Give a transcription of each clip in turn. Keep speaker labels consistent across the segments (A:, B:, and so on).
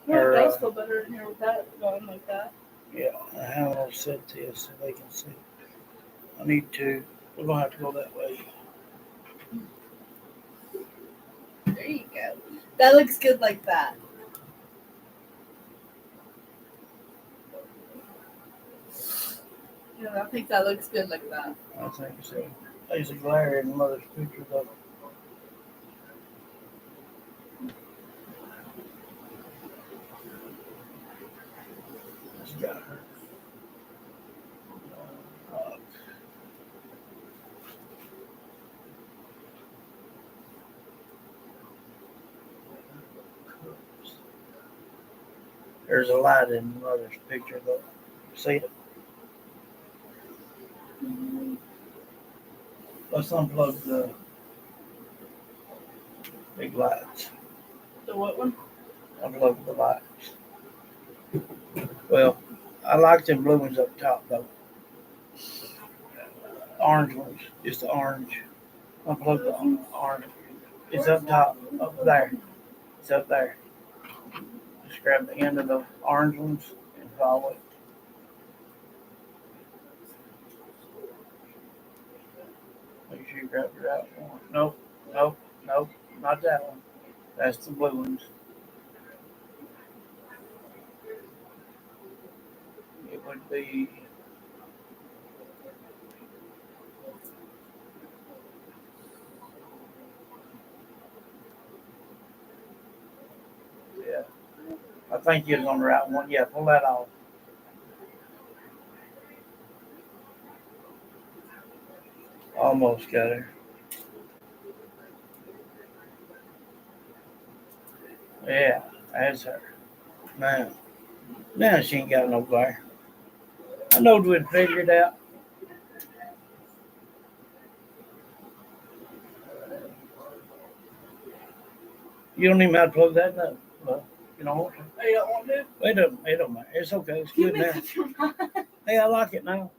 A: Well, it does feel better in here with that going like that.
B: Yeah, I have it all set this so they can see. I need to. We're gonna have to go that way.
A: There you go. That looks good like that. Yeah, I think that looks good like that.
B: I think so. There's a glare in Mother's picture though. It's got her. There's a light in Mother's picture though. See it? Let's unplug the big lights.
A: The what one?
B: Unplug the lights. Well, I like them blue ones up top though. Orange ones, just the orange. Unplug the orange. It's up top, up there. It's up there. Just grab the end of the orange ones and follow it. Make sure you grab the right one. Nope, nope, nope, not that one. That's the blue ones. It would be yeah. I think you was on the right one. Yeah, pull that off. Almost got her. Yeah, that's her. Now she ain't got no glare. I know we'd figure it out. You don't even have to plug that up. Well, you know.
A: Oh, you don't want to?
B: It don't matter. It's okay. It's good now. Hey, I like it now.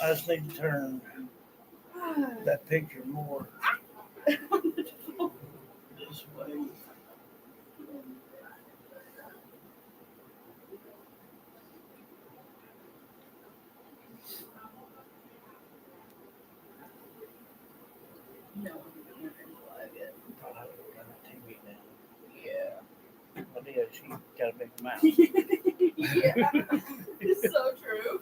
B: I just need to turn that picture more this way.
A: No, I didn't like it.
B: I'll have to turn the TV down.
A: Yeah.
B: But yeah, she got a big mouth.
A: Yeah. It's so true.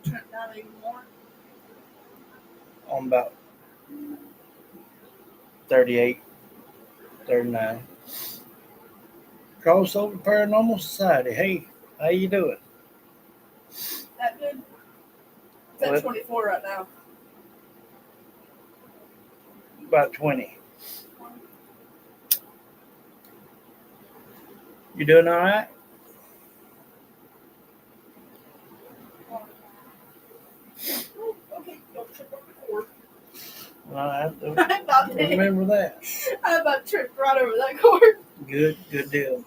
A: Turn it down even more.
B: On about 38, 39. Crossover Paranormal Society. Hey, how you doing?
A: That good? It's at 24 right now.
B: About 20. You doing all right?
A: Okay, don't trip on the cord.
B: I have to remember that.
A: I about tripped right over that cord.
B: Good deal.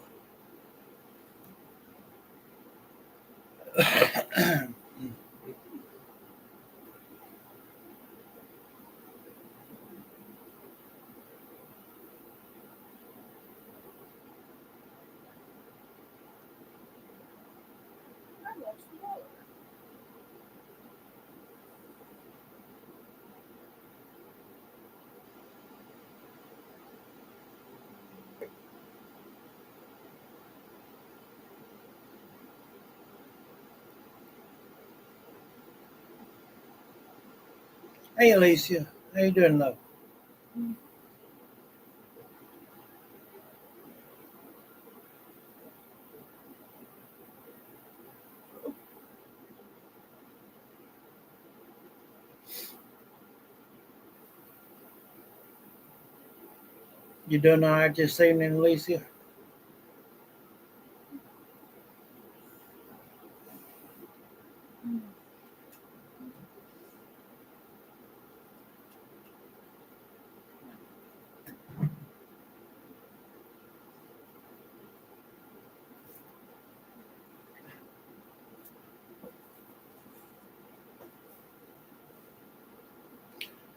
B: Hey, Alicia. How you doing, love? You doing all right this evening, Alicia?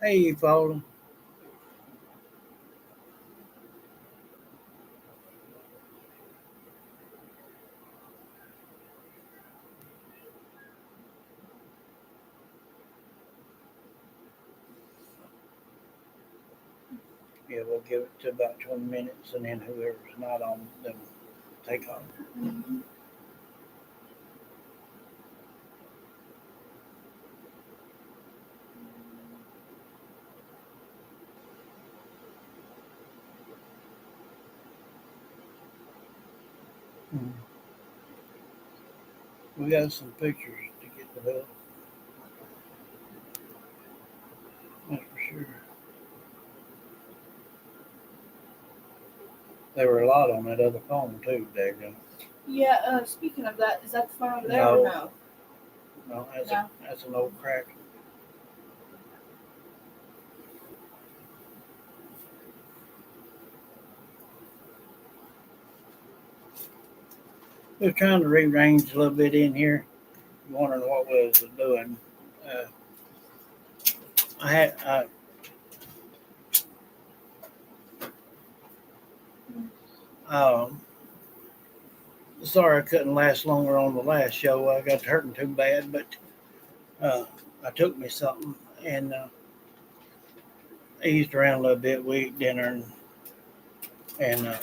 B: Hey, you falling? Yeah, we'll give it to about 20 minutes, and then whoever's not on, then take off.
A: Mm-hmm.
B: Mm. We got some pictures to get developed. That's for sure. There were a lot on that other phone too, Dagon.
A: Yeah, speaking of that, is that the phone over there
B: No.
A: or no?
B: No,
A: No.
B: that's an old crack. We're trying to rearrange a little bit in here. Wondering what we was doing. Uh, I had um, sorry I couldn't last longer on the last show. I got hurting too bad, but I took me something and eased around a little bit. We ate dinner and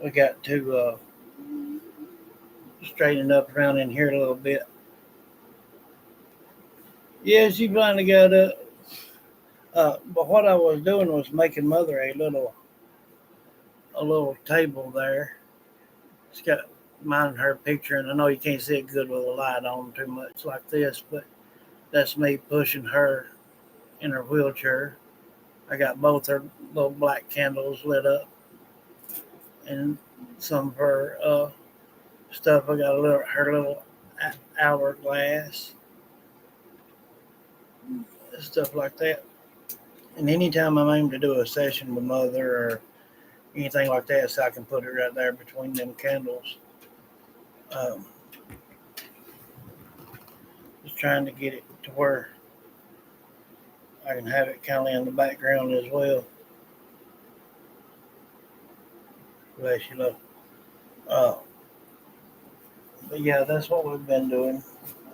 B: we got to straighten up around in here a little bit. Yeah, she finally got up. But what I was doing was making Mother a little table there. It's got mine and her picture, and I know you can't see it good with a light on too much like this, but that's me pushing her in her wheelchair. I got both her little black candles lit up, and some of her stuff. I got her little hourglass, stuff like that. And anytime I'm aiming to do a session with Mother or anything like that, so I can put it right there between them candles. Um, just trying to get it to where I can have it kind of in the background as well. Bless you, love. Uh, but yeah, that's what we've been doing.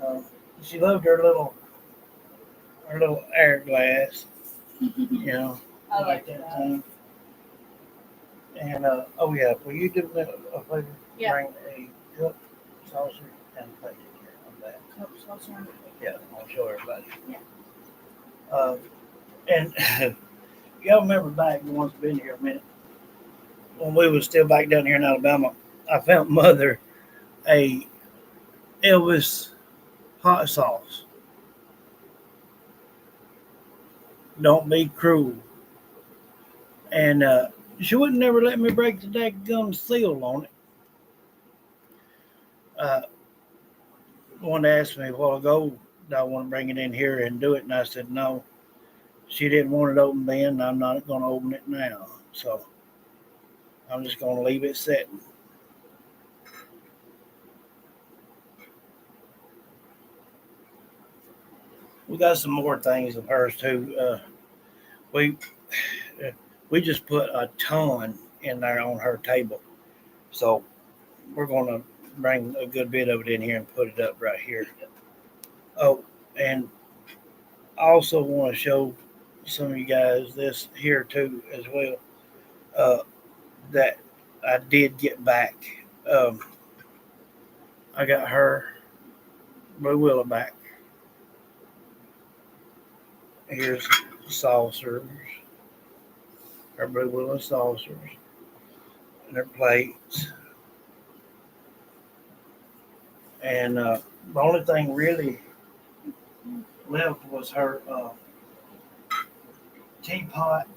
B: Um, she loved her little air glass, you know,
A: I like
B: that
A: that.
B: thing. And oh yeah, will you do me a favor?
A: Yeah.
B: Bring a cup, saucer, and plate here on that.
A: Cup saucer.
B: Yeah, I'll show everybody.
A: Yeah.
B: And y'all remember back, the ones been here a minute, when we was still back down here in Alabama, I found Mother a Elvis hot sauce. Don't be cruel. And she wouldn't never let me break the daggum seal on it. Uh, one asked me a while ago, do I want to bring it in here and do it? And I said no. She didn't want it open then, and I'm not going to open it now. So I'm just going to leave it sitting. We got some more things of hers too. We we just put a ton in there on her table, so we're going to bring a good bit of it in here and put it up right here. Oh, and I also want to show some of you guys this here too as well. Uh, that I did get back. Um, I got her Blue Willow back. Here's saucers, her Blue Willow saucers, and her plates. And the only thing really left was her teapot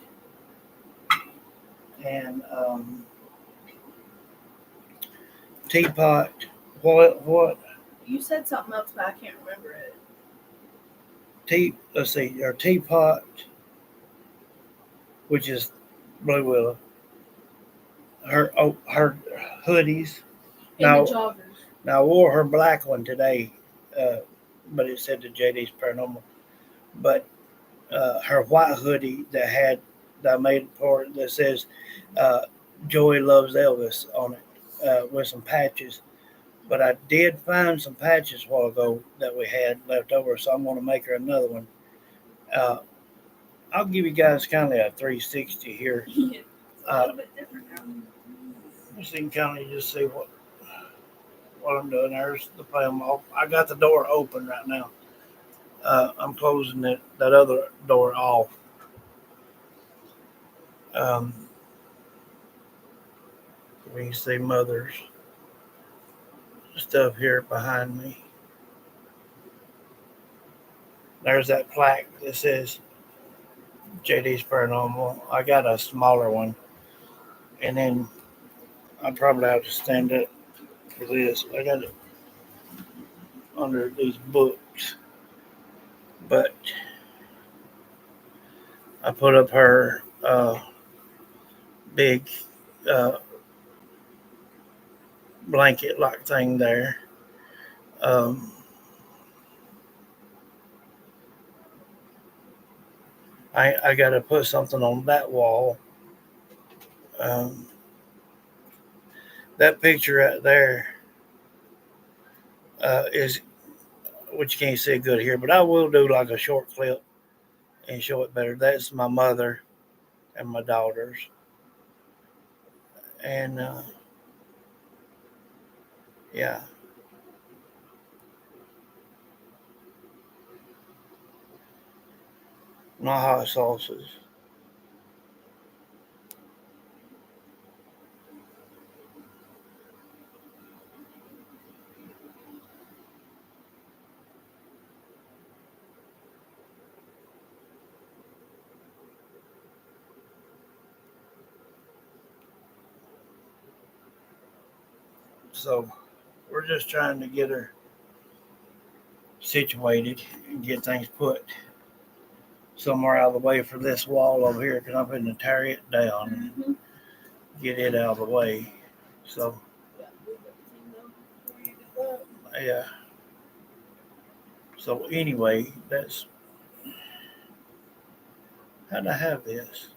B: and teapot. What?
A: You said something else, but I can't remember it.
B: Let's see. Her teapot, which is Blue Willow. Her hoodies.
A: And
B: Now,
A: the joggers.
B: now I wore her black one today, but it said the JD's paranormal. But her white hoodie that I made for it that says uh, "Joey loves Elvis" on it with some patches. But I did find some patches a while ago that we had left over, so I'm going to make her another one. Uh, I'll give you guys kind of a 360 here.
A: It's a little bit different now.
B: So you can kind of just see what I'm doing. There's the film. I got the door open right now. I'm closing that other door off. Um, we can see Mother's stuff here behind me. There's that plaque that says JD's Paranormal. I got a smaller one, and then I probably have to stand it for this. I got it under these books, but I put up her big uh, blanket like thing there. Um, I got to put something on that wall. Um, that picture right there is, which you can't see good here, but I will do like a short clip and show it better. That's my mother and my daughters. And yeah, my hot sauces. So we're just trying to get her situated and get things put somewhere out of the way for this wall over here because I'm going to tear it down and get it out of the way. So, yeah. So, anyway, that's how'd I have this?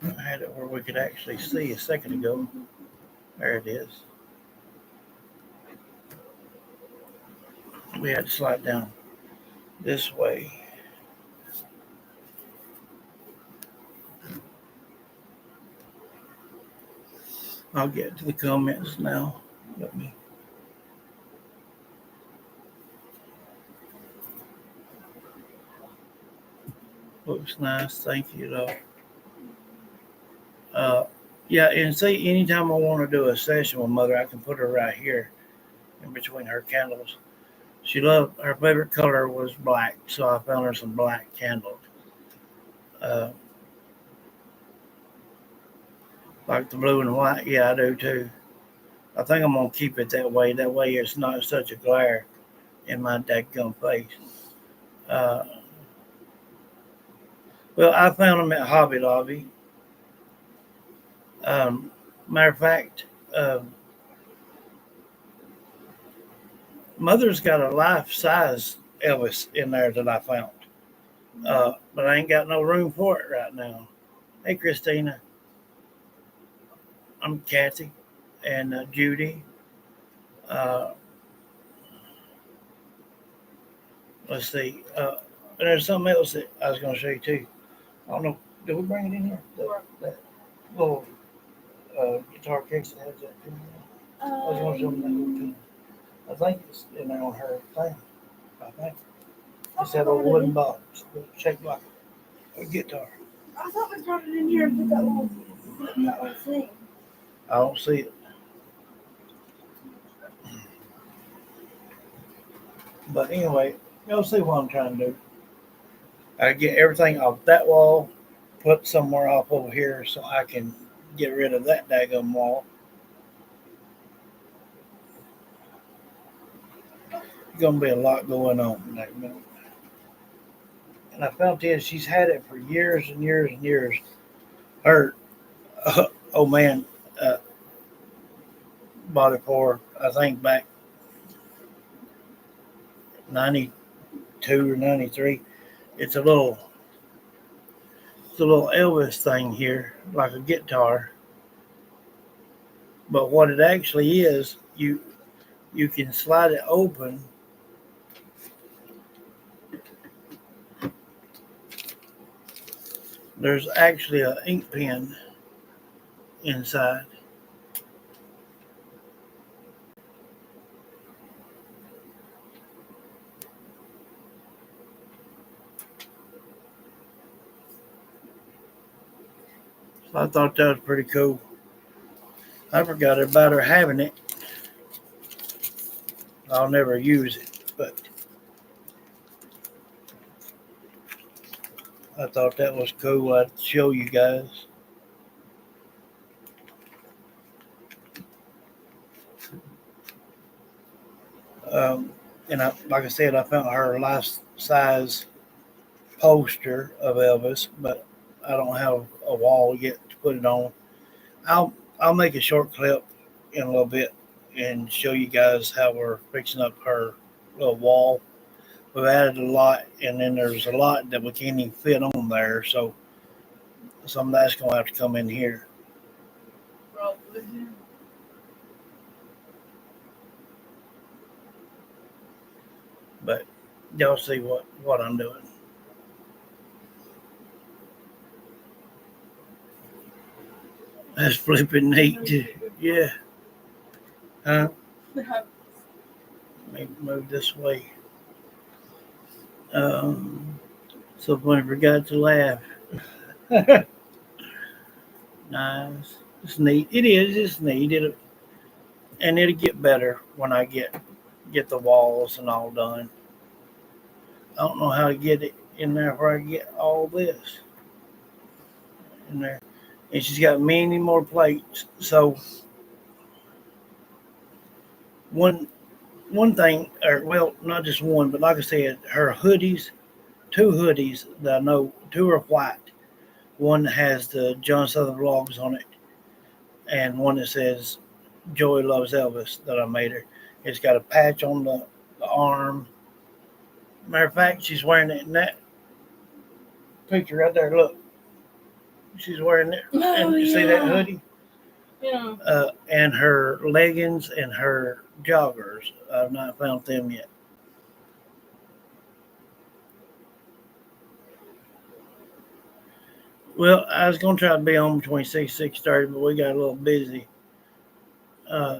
B: I had it where we could actually see a second ago. There it is. We had to slide down this way. I'll get to the comments now. Let me. Looks nice. Thank you, though. Yeah, and see, anytime I want to do a session with Mother, I can put her right here in between her candles. She loved her favorite color was black, so I found her some black candles. Uh, like the blue and white, yeah, I do too. I think I'm gonna keep it that way. That way, it's not such a glare in my dadgum face. Uh, well, I found them at Hobby Lobby. Matter of fact, Mother's got a life size Elvis in there that I found, but I ain't got no room for it right now. Hey, Christina, I'm Kathy and Judy. Uh, let's see. There's something else that I was going to show you too. I don't know. Did we bring it in here? That little guitar case that has that pin. I was going to show them that little pin. I think it's in there on her thing. I think. It's that little wooden box, shaped like a guitar.
A: I thought we brought it in here and put that little thing.
B: I don't see it. But anyway, you'll see what I'm trying to do. I get everything off that wall, put somewhere off over here so I can get rid of that daggum wall. Gonna be a lot going on in that minute. And I found this, she's had it for years and years and years. Her old man uh, bought it for, I think, back 92 or 93. It's a little Elvis thing here, like a guitar. But what it actually is, you can slide it open. There's actually an ink pen inside. So I thought that was pretty cool. I forgot about her having it. I'll never use it, but I thought that was cool. I'd show you guys. And like I said, I found her life size poster of Elvis, but I don't have a wall yet to put it on. I'll make a short clip in a little bit and show you guys how we're fixing up her little wall. We've added a lot, and then there's a lot that we can't even fit on there, so some of that's gonna have to come in here.
A: Probably.
B: But y'all see what I'm doing. That's flipping neat. Yeah. Huh? Maybe move this way. Someone forgot to laugh. Nice. It's neat. It is. It's neat. It'll get better when I get the walls and all done. I don't know how to get it in there where I get all this in there. And she's got many more plates. So one thing, or well, not just one, but like I said, her hoodies, two hoodies that I know, two are white. One has the John Southern Vlogs on it, and one that says Joey Loves Elvis that I made her. It's got a patch on the arm. Matter of fact, she's wearing it in that picture right there. Look, she's wearing it.
A: Oh,
B: and you see that hoodie?
A: Yeah.
B: And her leggings and her joggers. I've not found them yet. Well, I was gonna try to be home between 6:30, but we got a little busy. Uh,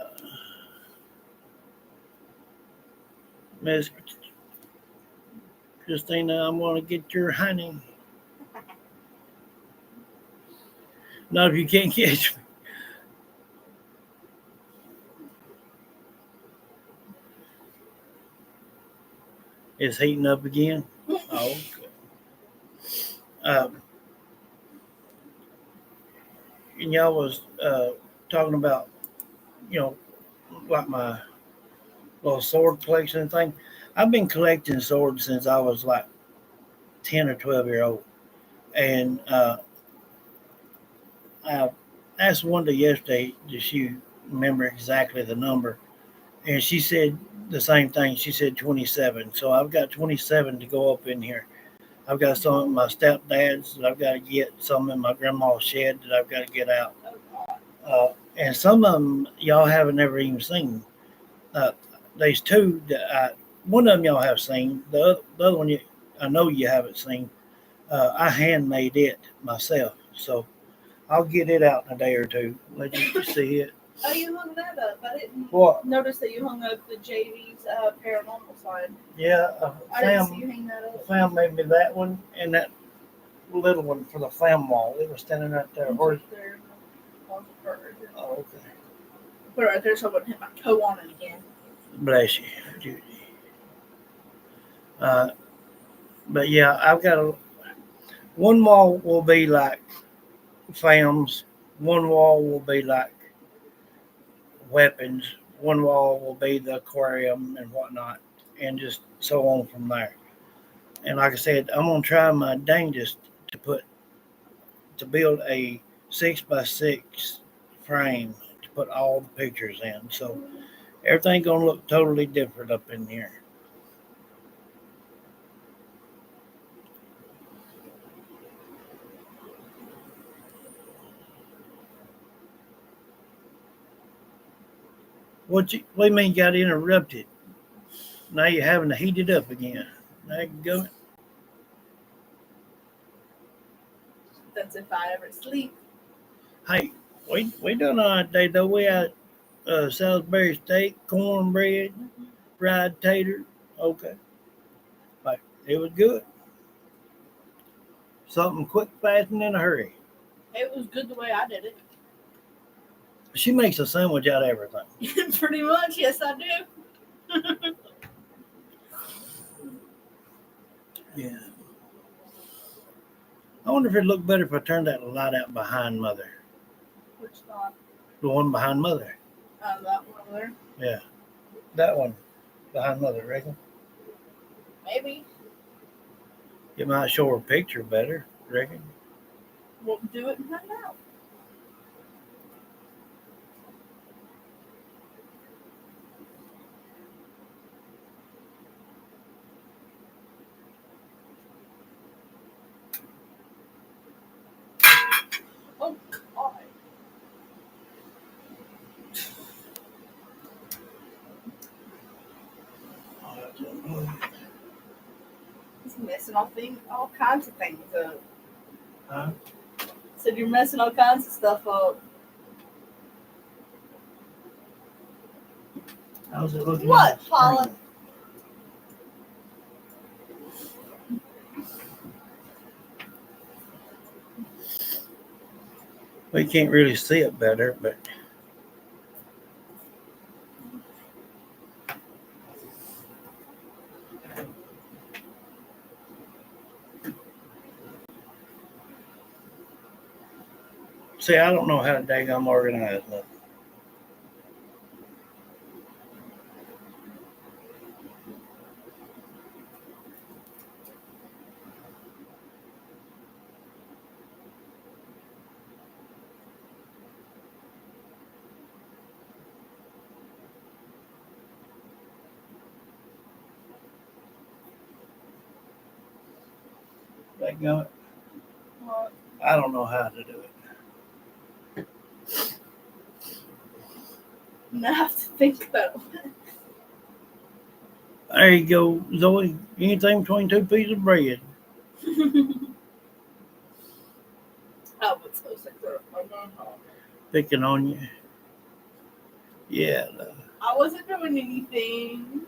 B: Miss Christina, I'm gonna get your honey. Not if you can't catch me. It's heating up again. Oh, okay. And y'all was talking about, you know, like my little sword collection thing. I've been collecting swords since I was like 10 or 12 year old. And I asked Wanda yesterday, does she remember exactly the number? And she said the same thing. She said 27. So I've got 27 to go up in here. I've got some of my stepdads that I've got to get, some in my grandma's shed that I've got to get out. And some of them y'all haven't ever even seen. There's two that one of them y'all have seen. The other one I know you haven't seen. I handmade it myself. So I'll get it out in a day or two. Let you see it.
A: Oh, you hung that up. I didn't
B: What?
A: notice that you hung up the JV's paranormal sign.
B: Yeah,
A: I didn't see you hang that up.
B: Fam made me that one and that little one for the fam wall. It was standing right there.
A: There.
B: Oh, okay.
A: Put it right there so I wouldn't hit my toe on it again.
B: Bless you, Judy. But yeah, I've got one wall will be like fams, one wall will be like weapons, one wall will be the aquarium and whatnot, and just so on from there. And like I said, I'm gonna try my dangest to build a 6x6 frame to put all the pictures in. So everything's gonna look totally different up in here. What do you mean got interrupted? Now you're having to heat it up again. Now go.
A: That's if I ever sleep.
B: Hey, we done all right today though. We had Salisbury steak, cornbread, fried tater. Okay, like it was good. Something quick, fast, and in a hurry.
A: It was good the way I did
B: She makes a sandwich out of everything.
A: it. Pretty much, yes, I do.
B: Yeah. I wonder if it'd look better if I turned that light out behind Mother.
A: Which thought?
B: The one behind Mother.
A: That one over there.
B: Yeah. That one behind Mother, reckon?
A: Maybe.
B: It might show her picture better, reckon?
A: We'll do it and find out. Oh, God. He's messing all kinds of things up.
B: Huh?
A: Said you're messing all kinds of stuff up.
B: How's it looking?
A: What, Paula?
B: We can't really see it better, but see, I don't know how to daggum organize nothing. Daggum it.
A: What?
B: I don't know how to do it.
A: Now I have to think about it.
B: There you go, Zoe. Anything between two pieces of bread.
A: I was so sick of
B: Picking on you. Yeah.
A: I wasn't doing anything.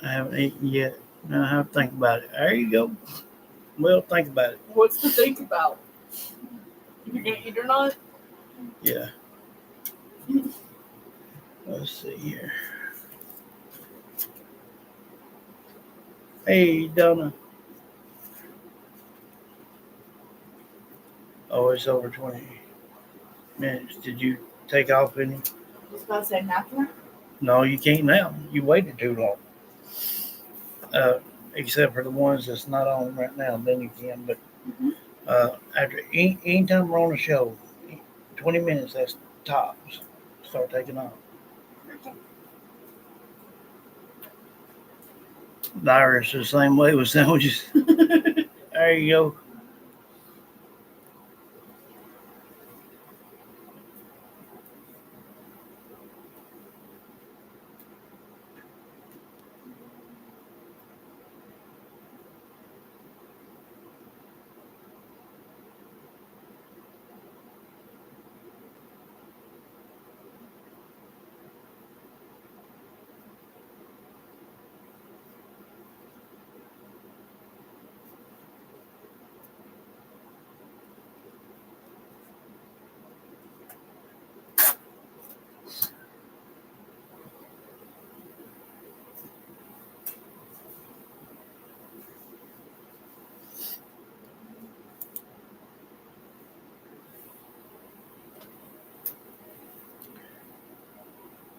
B: I haven't eaten yet. Now I have to think about it. There you go. Well, think about it.
A: What's to think about? If you're gonna eat or not?
B: Yeah. Let's see here. Hey, Donna. Oh, it's over 20 minutes. Did you take off any?
A: I was about to say nothing.
B: No, you can't now. You waited too long. Except for the ones that's not on right now, then you can. But after anytime we're on the show, 20 minutes, that's tops. Start taking off. The Irish the same way with sandwiches. There you go.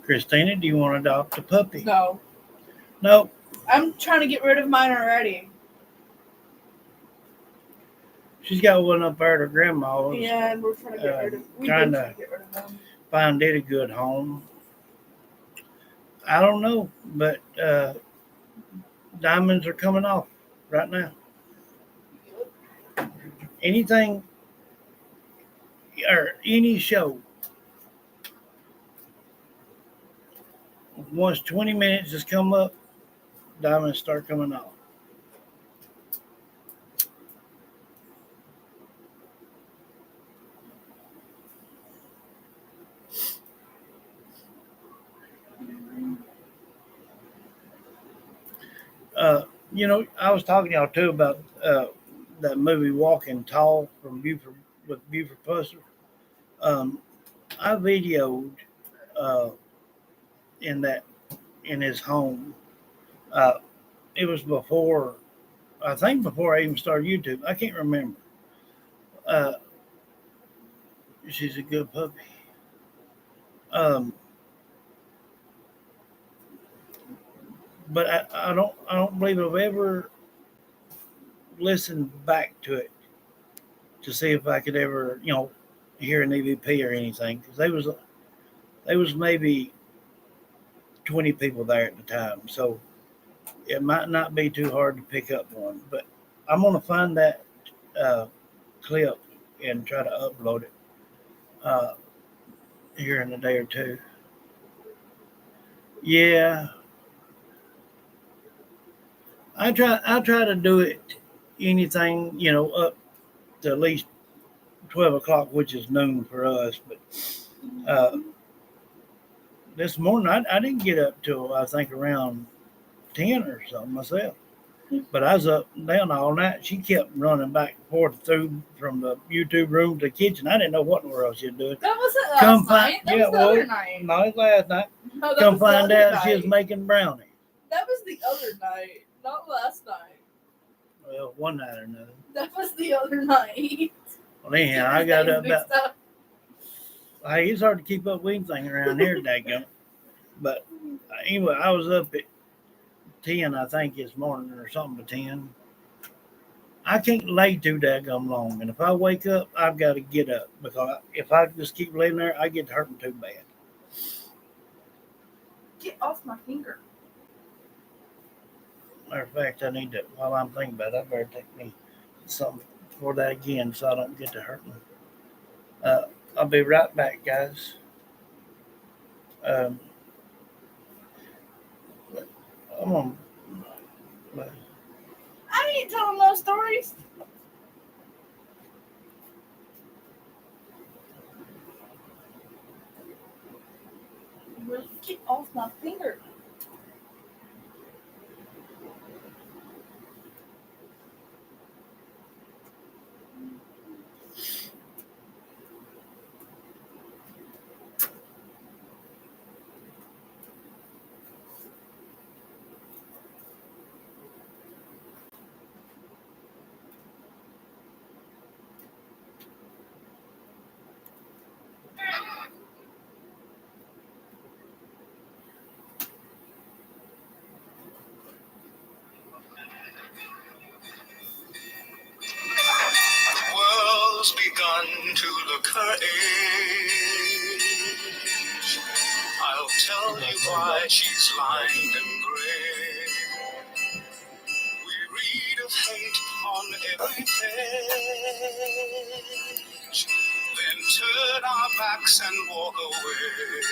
B: Christina, do you want to adopt a puppy?
A: No.
B: Nope.
A: I'm trying to get rid of mine already.
B: She's got one up there at her grandma's.
A: Yeah, and we're trying to get rid of them.
B: Find it a good home. I don't know, but diamonds are coming off right now. Anything or any show once 20 minutes has come up, diamonds start coming off. I was talking to y'all too about that movie Walking Tall from Buford with Buford Pusser. I videoed uh, in that in his home. Uh, it was before, I think, before I even started YouTube. I can't remember. Uh, she's a good puppy. Um, but I don't believe I've ever listened back to it to see if I could ever, hear an EVP or anything, because there was maybe 20 people there at the time, so it might not be too hard to pick up one. But I'm gonna find that uh, clip and try to upload it uh, here in a day or two. Yeah, I try to do it anything up to at least 12 o'clock, which is noon for us. But uh, this morning I didn't get up till I think around 10 or something myself. But I was up and down all night. She kept running back and forth through from the YouTube room to the kitchen. I didn't know what in the world she was doing.
A: That wasn't last night. That was the other night.
B: No, it was last night.
A: No,
B: Come find out she was making brownies.
A: That was the other night, not last night.
B: Well, one night or another.
A: That was the other night.
B: Well, anyhow, I got up about. Hey, it's hard to keep up with anything around here, daggum. But anyway, I was up at 10, I think, this morning or something to 10. I can't lay too daggum long. And if I wake up, I've got to get up, because if I just keep laying there, I get hurting too bad.
A: Get off my finger.
B: Matter of fact, I need to, while I'm thinking about it, I better take me something for that again so I don't get to hurting. I'll be right back, guys. I'm on.
A: I ain't telling those stories. Get off my finger.
C: World's begun to look her age. I'll tell you why she's lined and gray. We read of hate on every page, then turn our backs and walk away.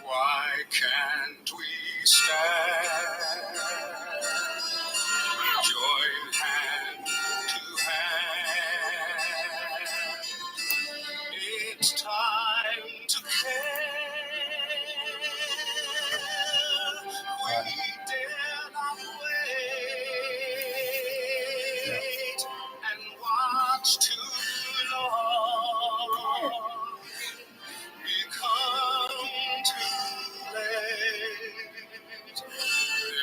C: Why can't we stand? Join hand to hand. It's time to care. We dare not wait and watch too long. Become too late.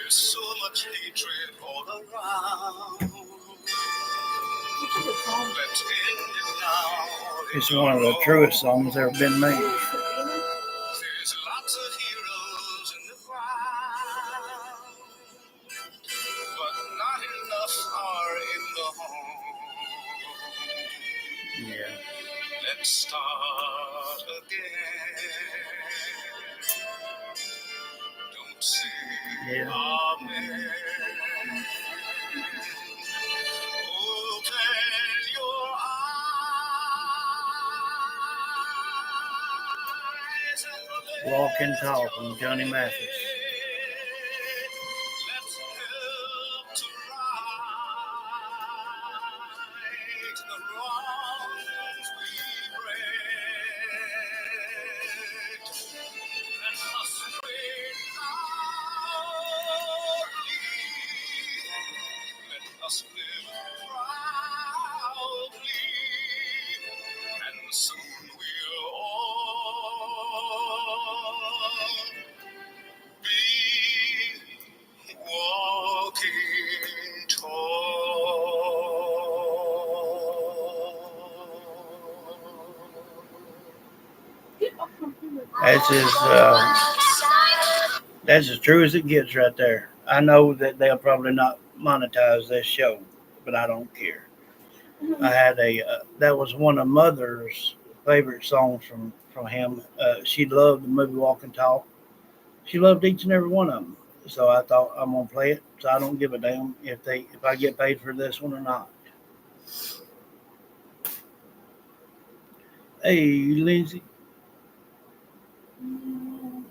C: There's so much hatred all around. Let's end it now.
B: It's one of the truest songs ever been made.
C: There's lots of heroes in the crowd, but not enough are in the home.
B: Yeah.
C: Let's start again. Don't say amen. Open your eyes and
B: Walk and Talk from Johnny Mathis.
C: Let's help to right the wrongs we break. And us pray loudly. Let us live proudly. And soon we'll all be walking
B: That's as true as it gets right there. I know that they'll probably not monetize this show, but I don't care. I had that was one of Mother's favorite songs from him. She loved the movie Walk and Talk. She loved each and every one of them. So I thought I'm gonna play it. So I don't give a damn if I get paid for this one or not. Hey, Lindsay.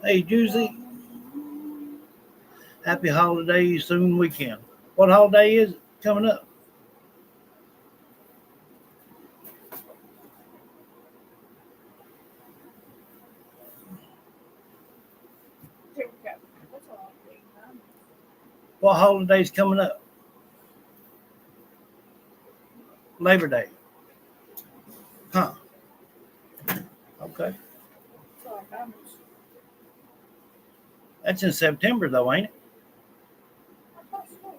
B: Hey, Juicy. Happy holidays, soon weekend. What holiday is it coming up?
A: Here we go. That's all I'm doing, huh?
B: What holiday's coming up? Labor Day. Huh. Okay.
A: That's all I got.
B: That's in September though, ain't it?
A: I thought so.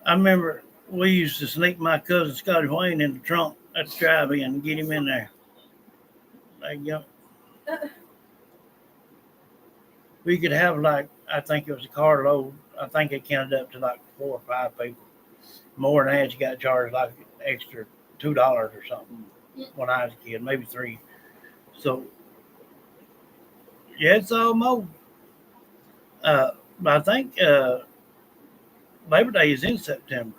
B: I remember we used to sneak my cousin Scotty Wayne in the trunk at the drive-in and get him in there. There you go. We could have I think it was a carload. I think it counted up to like 4 or 5 people. More than that, you got charged like extra $2 or something when I was a kid, maybe 3. So yeah, it's almost. But I think Labor Day is in September.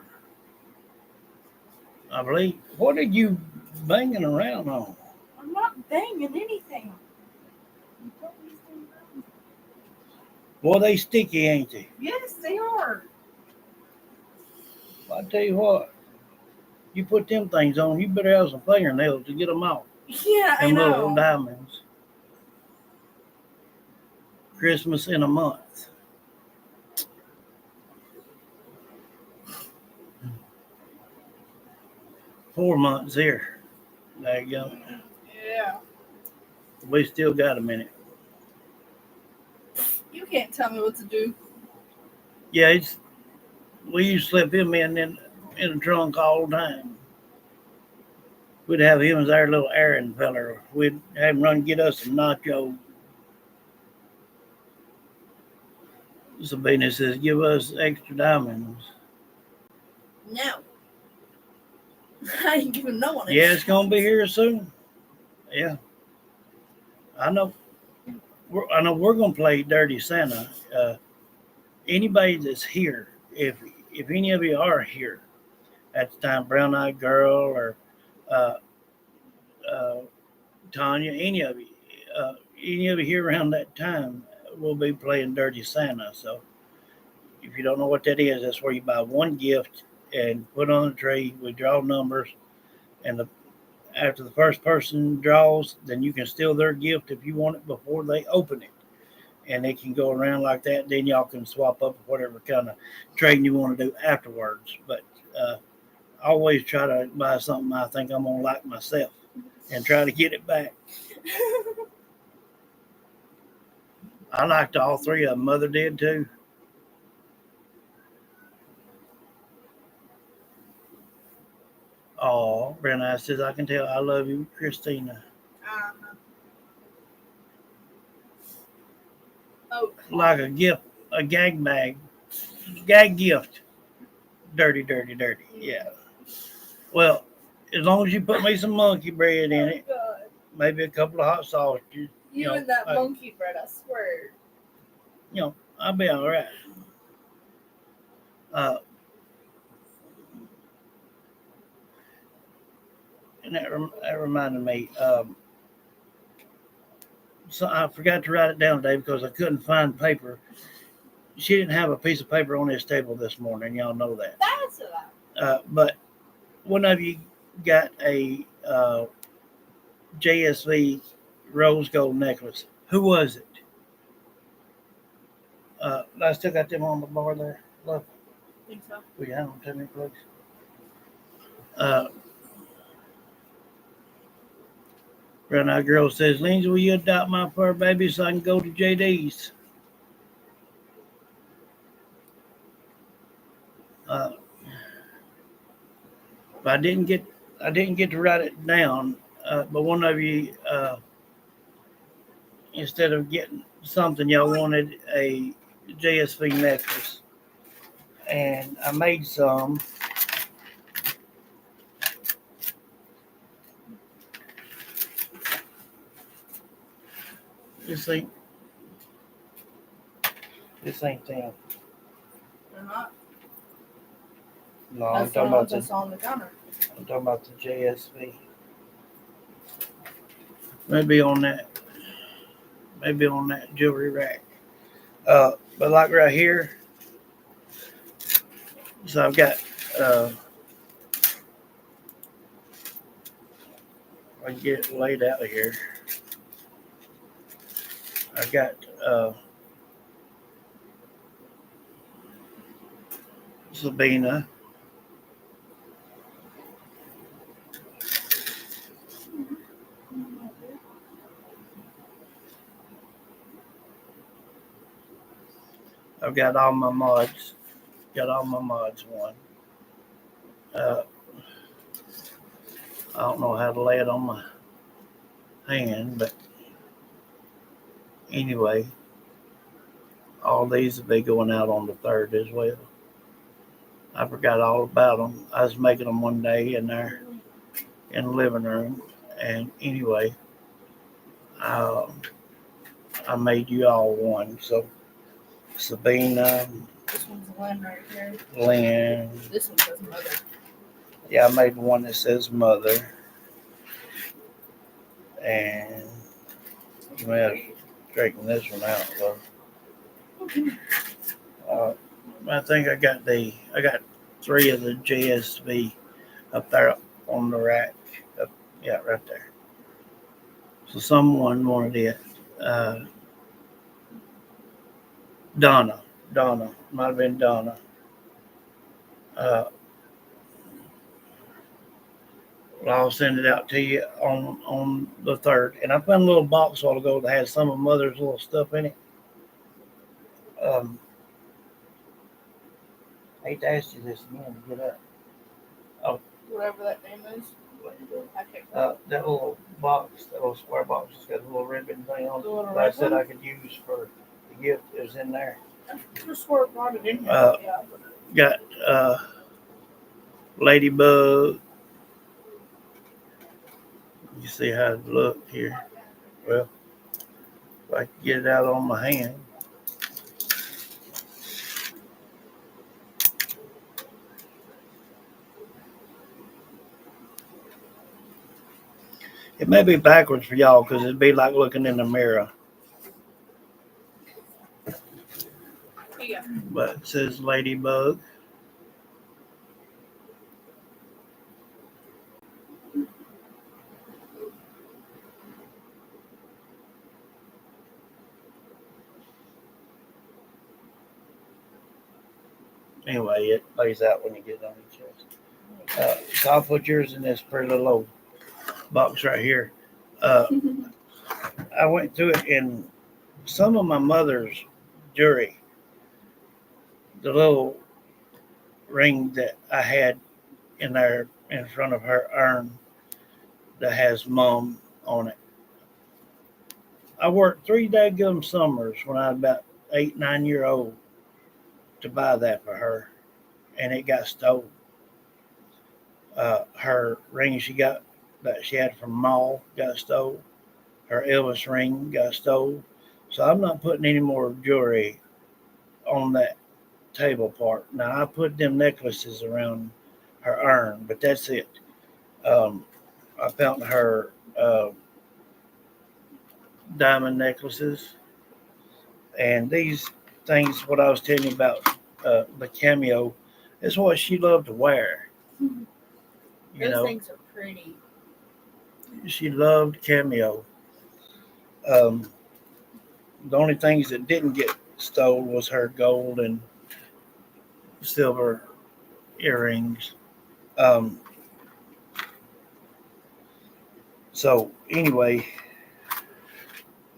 B: I believe. What are you banging around on?
A: I'm not banging anything.
B: Boy, they sticky, ain't they?
A: Yes, they are.
B: I tell you what, you put them things on, you better have some fingernails to get them out.
A: Yeah, I
B: Them little
A: know.
B: diamonds. Christmas in a month. Four months here. There you go.
A: Yeah.
B: We still got a minute.
A: You can't tell me what to do.
B: Yeah, we used to slip him in the trunk all the time. We'd have him as our little errand feller. We'd have him run and get us some nachos. Sabina says, give us extra diamonds.
A: No. I ain't giving no one.
B: Yeah, it's going to be here soon. Yeah. I know. We're going to play Dirty Santa. Anybody that's here, if any of you are here at the time, Brown Eyed Girl or Tanya, any of you here around that time, we'll be playing Dirty Santa. So if you don't know what that is, that's where you buy one gift and put on the tree. We draw numbers, and after the first person draws, then you can steal their gift if you want it before they open it. And it can go around like that. Then y'all can swap up whatever kind of trading you want to do afterwards. But I always try to buy something I think I'm going to like myself and try to get it back. I liked all 3 of them. Mother did too. Oh, Brenna says, I can tell I love you, Christina.
A: Oh,
B: Like a gift, a gag bag. Gag gift. Dirty, dirty, dirty. Yeah. Well, as long as you put me some monkey bread in it,
A: God.
B: maybe a couple of hot sausages,
A: You and that monkey bread, I swear.
B: I'll be all right. And that reminded me, So I forgot to write it down today because I couldn't find paper. She didn't have a piece of paper on this table this morning. Y'all know that.
A: That's a lot.
B: But one of you got a JSV rose gold necklace. Who was it? I still got them on the bar there. Look,
A: Think so.
B: we have them to me, please. Right now, girl says, Lindsay, will you adopt my fur baby so I can go to JD's? But I didn't get to write it down. But one of you, instead of getting something, y'all wanted a JSV necklace, and I made some. This ain't them.
A: They're not.
B: No, I'm
A: That's the
B: talking
A: one
B: about
A: that's
B: the
A: on the counter.
B: JSV. Maybe on that jewelry rack. But like right here, so I've got I can get it laid out here. I got Sabina. I've got all my mods. Got all my mods one. I don't know how to lay it on my hand, but anyway, all these will be going out on the 3rd as well. I forgot all about them. I was making them one day in there in the living room, and anyway, I made you all one. So Sabina,
A: This one's Lynn right here.
B: Lynn.
A: This one says mother.
B: Yeah, I made one that says mother, and you may have to straighten this one out though. I think I got 3 of the JSV up there on the rack. Yeah, right there. So someone wanted it. Donna, might have been Donna. Well, I'll send it out to you on the 3rd. And I found a little box a while ago that had some of Mother's little stuff in it. I hate to ask you this again to get up.
A: Whatever that name is. I can't
B: That little box, that little square box, has got a little ribbon thing on
A: The little
B: it. That I said
A: ribbon?
B: I could use for the gift. It was in there.
A: just swear it brought it in here. Yeah.
B: Got ladybug. You see how it looked here. Well, if I could get it out on my hand. It may be backwards for y'all because it'd be like looking in the mirror.
A: Yeah.
B: But it says ladybug. Anyway, it lays out when you get it on your chest. So I'll put yours in this pretty little old box right here. I went through it in some of my mother's jewelry. The little ring that I had in there in front of her urn that has mom on it. I worked 3 daggum summers when I was about 8, 9 years old to buy that for her, and it got stolen. Her ring she got that she had from mall got stole. Her Elvis ring got stole. So I'm not putting any more jewelry on that table part. Now I put them necklaces around her urn, but that's it. I found her diamond necklaces. And these things, what I was telling you about, the cameo, is what she loved to wear. You
A: Those
B: know,
A: things are pretty.
B: she loved cameo. Um, the only things that didn't get stolen was her gold and silver earrings. Um, so anyway,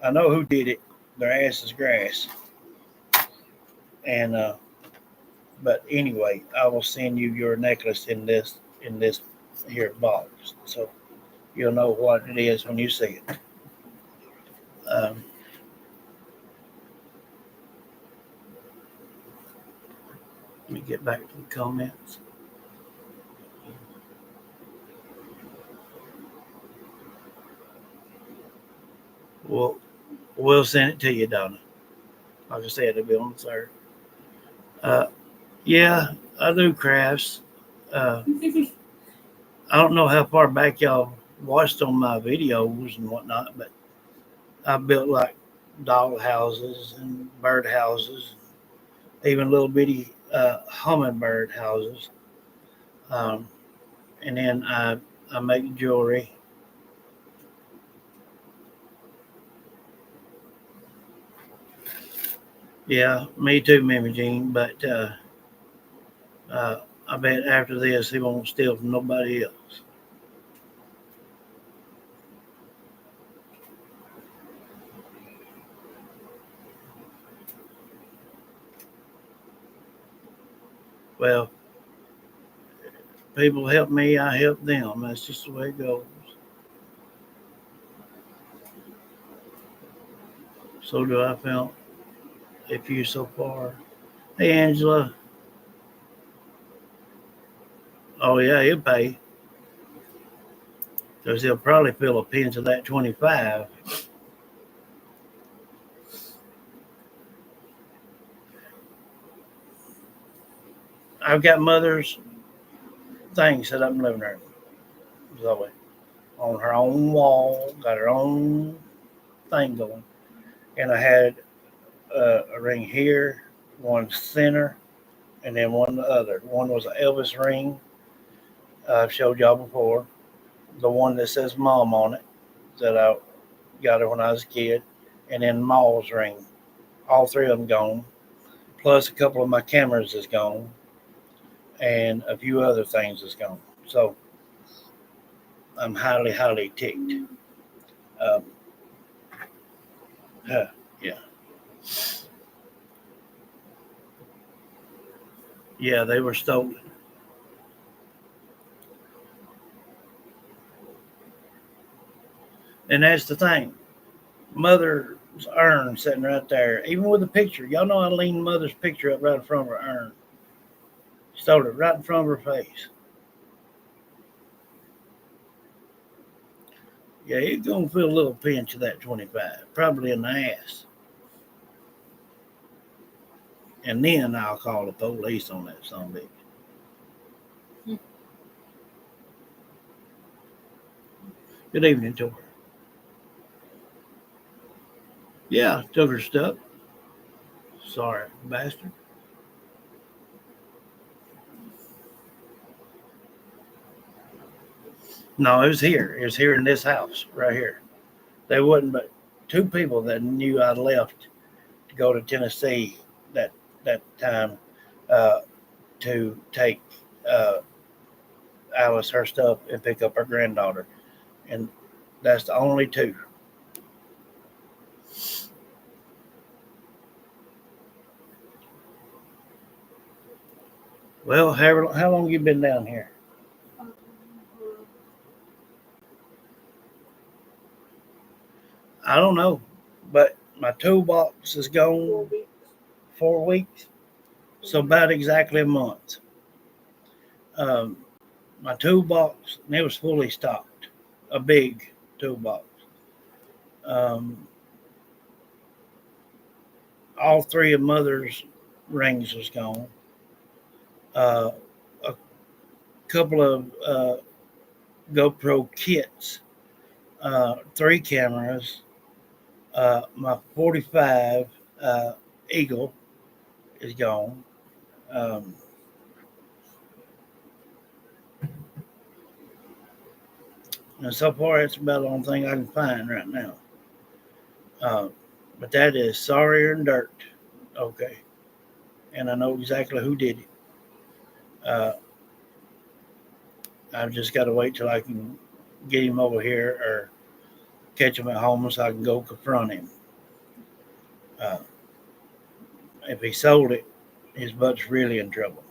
B: I know who did it. Their ass is grass. And but anyway, I will send you your necklace in this here box, so you'll know what it is when you see it. Um, Let me get back to the comments. We'll we'll send it to you, Donna. Like I said, it'll be on the third. Uh, yeah, I do crafts. Uh, I don't know how far back y'all watched on my videos and whatnot, but I built like doll houses and bird houses, even little bitty hummingbird houses. Um, and then I make jewelry. Yeah, me too, Mimi Jean. But I bet after this he won't steal from nobody else. Well, people help me, I help them. That's just the way it goes. So do I feel if you so far. Hey, Angela. Oh, yeah, he'll pay because he'll probably feel a pinch of that 25. I've got mother's thing set up in the living room. Zoe. On her own wall, got her own thing going. And I had a ring here, one center, and then one the other. One was an Elvis ring. I've showed y'all before. The one that says mom on it that I got her when I was a kid. And then Maul's ring. All three of them gone. Plus a couple of my cameras is gone. And a few other things is gone. So I'm highly, highly ticked. Um, yeah. Yeah, they were stolen. And that's the thing. Mother's urn sitting right there, even with the picture. Y'all know I leaned mother's picture up right in front of her urn. Stole it right in front of her face. Yeah, he's gonna feel a little pinch of that 25, probably in the ass. And then I'll call the police on that son of a bitch. Good evening to her. Yeah, took her stuff. Sorry, bastard. No, it was here. It was here in this house, right here. There wasn't but two people that knew I left to go to Tennessee that time uh, to take uh, Alice her stuff and pick up her granddaughter, and that's the only two. Well, how long you been down here? I don't know, but my toolbox is gone 4 weeks, so about exactly a month. Um, my toolbox, and it was fully stocked, a big toolbox. Um, all three of mother's rings was gone. Uh, a couple of GoPro kits, three cameras, My 45 Eagle is gone. Um, and so far, it's about the only thing I can find right now. Uh, but that is Sawyer and Dirt. Okay. And I know exactly who did it. Uh, I've just got to wait till I can get him over here or catch him at home so I can go confront him. Uh, if he sold it, his butt's really in trouble.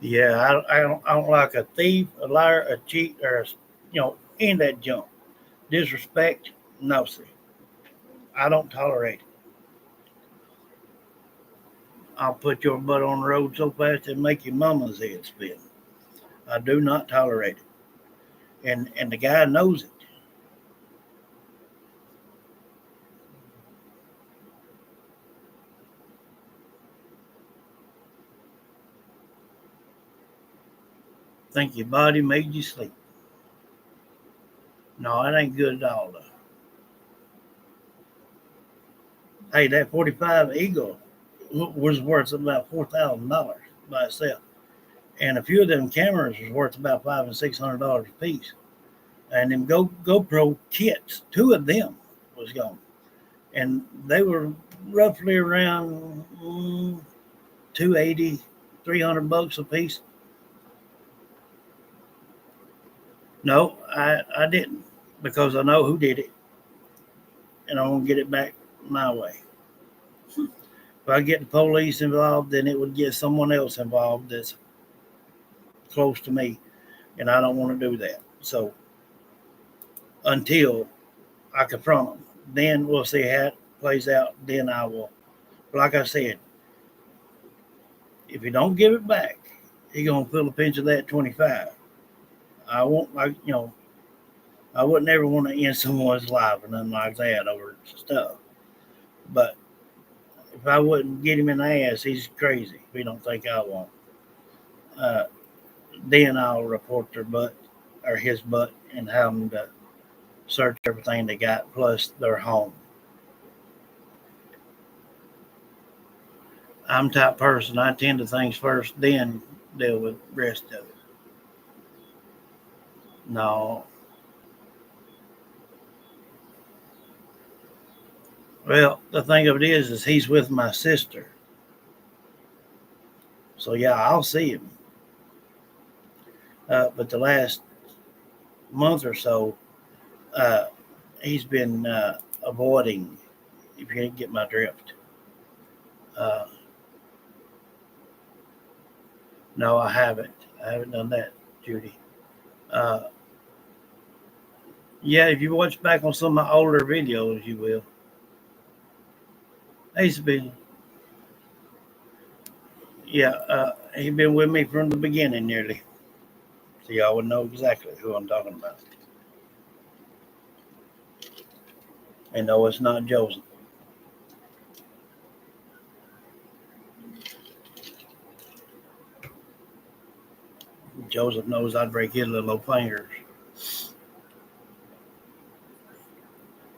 B: Yeah, I don't like a thief, a liar, a cheat, or any of that junk. Disrespect, no, sir. I don't tolerate it. I'll put your butt on the road so fast it'll make your mama's head spin. I do not tolerate it, and the guy knows it. Think your body made you sleep. No, it ain't good at all, though. Hey, that 45 Eagle was worth about $4,000 by itself, and a few of them cameras was worth about $500 and $600 a piece. And them GoPro kits, two of them was gone, and they were roughly around 280, $300 a piece. No, I didn't because I know who did it, and I want to get it back my way. If I get the police involved, then it would get someone else involved that's close to me, and I don't want to do that. So until I confront them, then we'll see how it plays out. Then I will. Like I said, if you don't give it back, you're gonna feel a pinch of that 25. I won't I wouldn't ever want to end someone's life or nothing like that over stuff. But if I wouldn't get him in the ass, he's crazy. If he don't think I won't. Uh, then I'll report their butt or his butt and have them to search everything they got plus their home. I'm the type person I tend to things first, then deal with the rest of it. No. Well, the thing of it is he's with my sister. So yeah, I'll see him. But the last month or so, uh, he's been avoiding. If you didn't get my drift, uh, no, I haven't. I haven't done that, Judy. Uh, yeah, if you watch back on some of my older videos, you will. He's been, yeah, he's been with me from the beginning nearly. So y'all would know exactly who I'm talking about. And no, it's not Joseph. Joseph knows I'd break his little old fingers.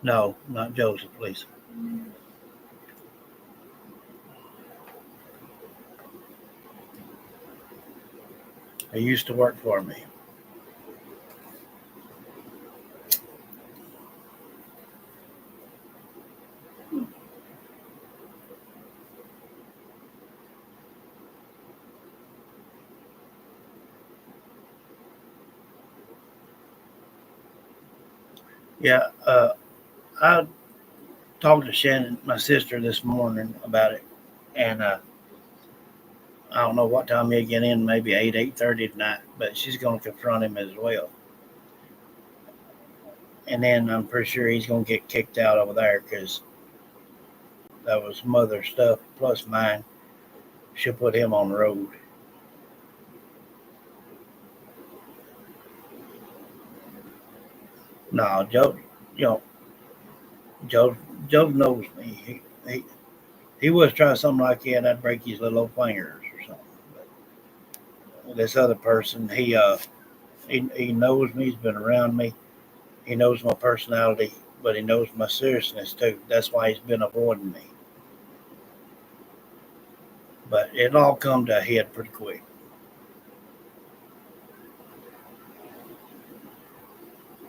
B: No, not Joseph, please. He used to work for me. Yeah, I talked to Shannon, my sister, this morning about it, and I don't know what time he'll get in, maybe 8:30 tonight, but she's going to confront him as well. And then I'm pretty sure he's going to get kicked out over there because that was mother stuff plus mine. She'll put him on the road. No, Joe, you know, Joe Joe knows me. He was trying something like that, I'd break his little old fingers or something. But this other person, he knows me. He's been around me. He knows my personality, but he knows my seriousness too. That's why he's been avoiding me. But it all come to a head pretty quick.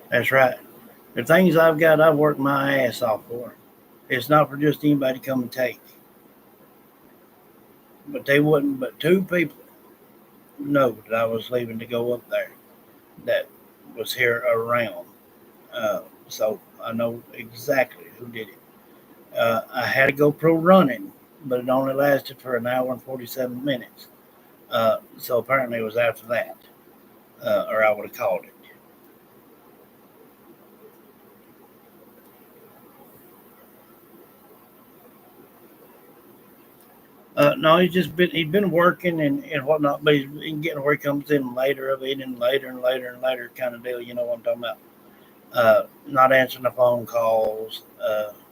B: That's right. The things I've got, I've worked my ass off for. It's not for just anybody to come and take. But they wouldn't. But two people know that I was leaving to go up there. That was here around. So I know exactly who did it. I had a GoPro running, but it only lasted for an hour and 47 minutes. So apparently it was after that, or I would have called it. No, he'd been working and whatnot, but he's been getting where he comes in later of it and later and later and later kind of deal. You know what I'm talking about? Not answering the phone calls,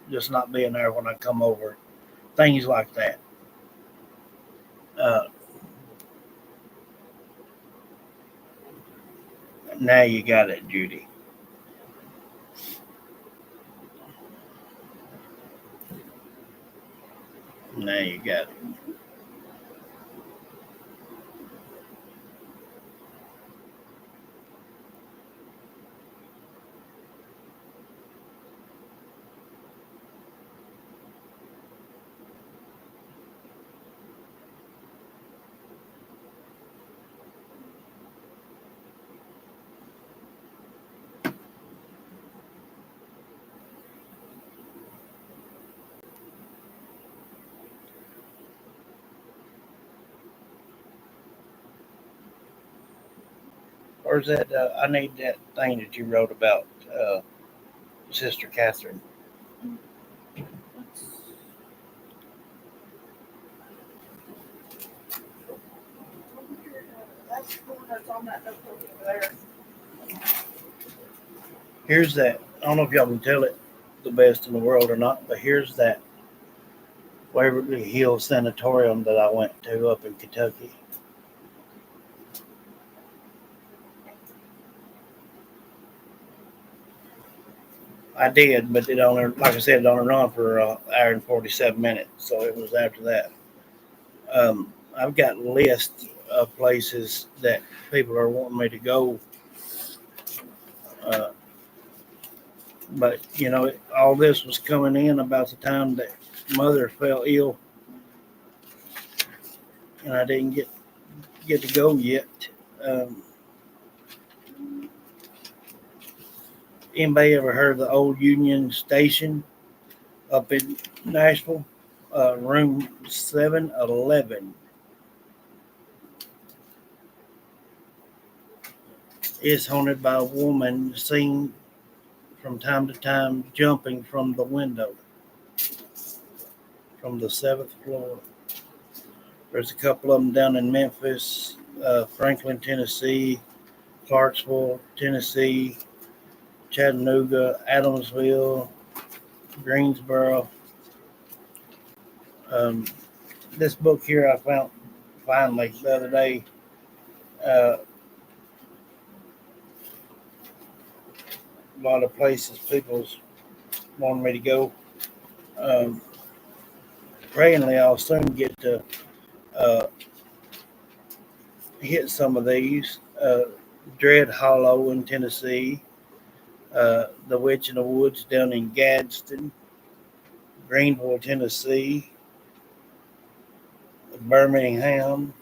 B: just not being there when I come over, things like that. Uh, Now you got it, Judy. Now you got it. Where's that? I need that thing that you wrote about Sister Catherine.
A: That's the one that's on that notebook over there.
B: Here's that. I don't know if y'all can tell it the best in the world or not, but here's that Waverly Hills Sanatorium that I went to up in Kentucky. I did, but it only, like I said, it only run for an hour and 47 minutes, so it was after that. I've got lists of places that people are wanting me to go, uh, but all this was coming in about the time that Mother fell ill, and I didn't get to go yet. Um, Anybody ever heard of the old Union Station up in Nashville? Room 711. Is haunted by a woman seen from time to time jumping from the window from the seventh floor. There's a couple of them down in Memphis, Franklin, Tennessee, Clarksville, Tennessee, Chattanooga, Adamsville, Greensboro. Um, this book here I found finally the other day. Uh, a lot of places people's wanting me to go. Um, Prayingly, I'll soon get to uh, hit some of these. Dread Hollow in Tennessee, The Witch in the Woods down in Gadsden, Greenville, Tennessee, Birmingham.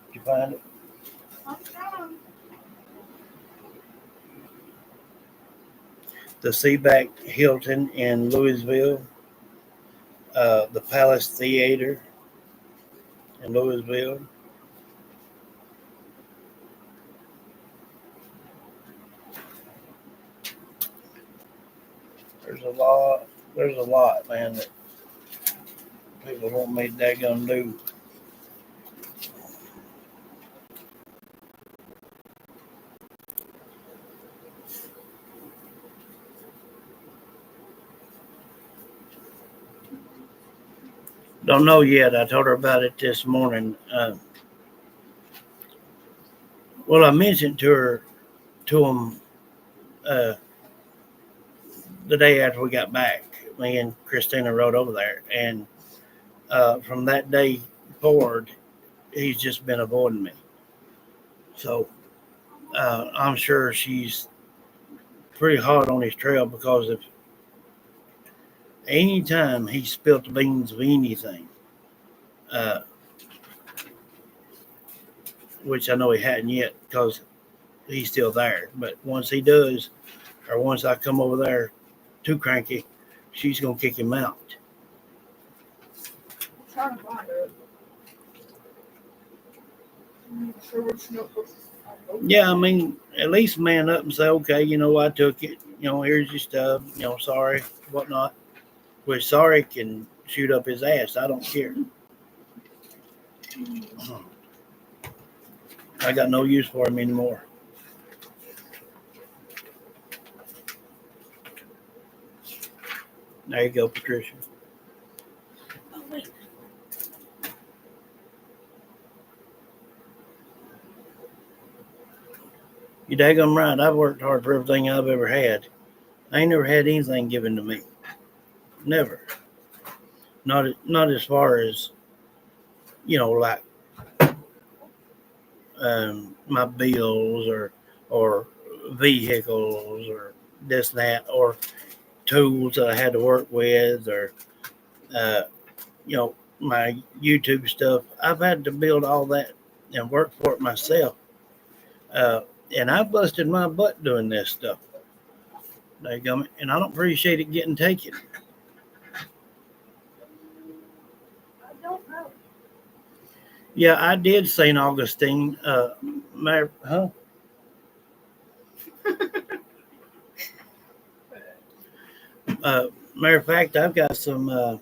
B: Did you find it?
A: I'm trying.
B: The Seaback Hilton in Louisville, the Palace Theater in Louisville. There's a lot. There's a lot, man, that people want me to daggone do. Don't know yet. I told her about it this morning. Well, I mentioned to him uh, the day after we got back. Me and Christina rode over there, and from that day forward, he's just been avoiding me. So I'm sure she's pretty hard on his trail because if any time he spilled the beans of anything, uh, which I know he hadn't yet because he's still there. But once he does, or once I come over there too cranky, she's gonna kick him out.
A: I'm trying to find it. I'm not sure which notebook.
B: Yeah, I mean, at least man up and say, okay, you know, I took it. You know, here's your stuff. You know, sorry, whatnot. Which sorry can shoot up his ass. I don't care. I got no use for him anymore. There you go, Patricia.
A: Oh, wait.
B: You daggum right. I've worked hard for everything I've ever had. I ain't never had anything given to me. Never. Not as far as, you know, like my bills or vehicles or this and that or tools that I had to work with or uh, you know, my YouTube stuff. I've had to build all that and work for it myself. Uh, and I busted my butt doing this stuff. And I don't appreciate it getting taken.
A: I don't know.
B: Yeah, I did St. Augustine. Huh? Matter of fact, I've got some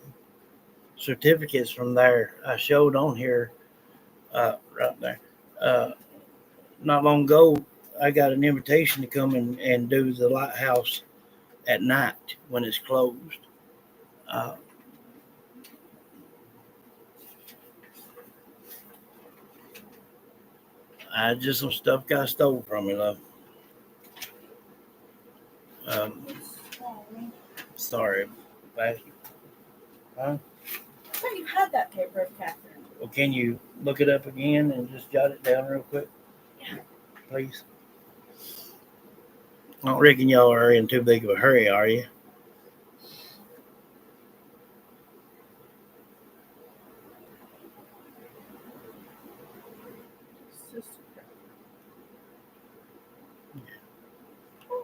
B: certificates from there. I showed on here right there. Uh, Not long ago, I got an invitation to come and do the lighthouse at night when it's closed. Uh, I just some stuff got stole from me, love. Um, sorry. Huh?
A: I thought you had that paper, Catherine.
B: Well, can you look it up again and just jot it down real quick?
A: Yeah.
B: Please. I don't reckon y'all are in too big of a hurry, are you?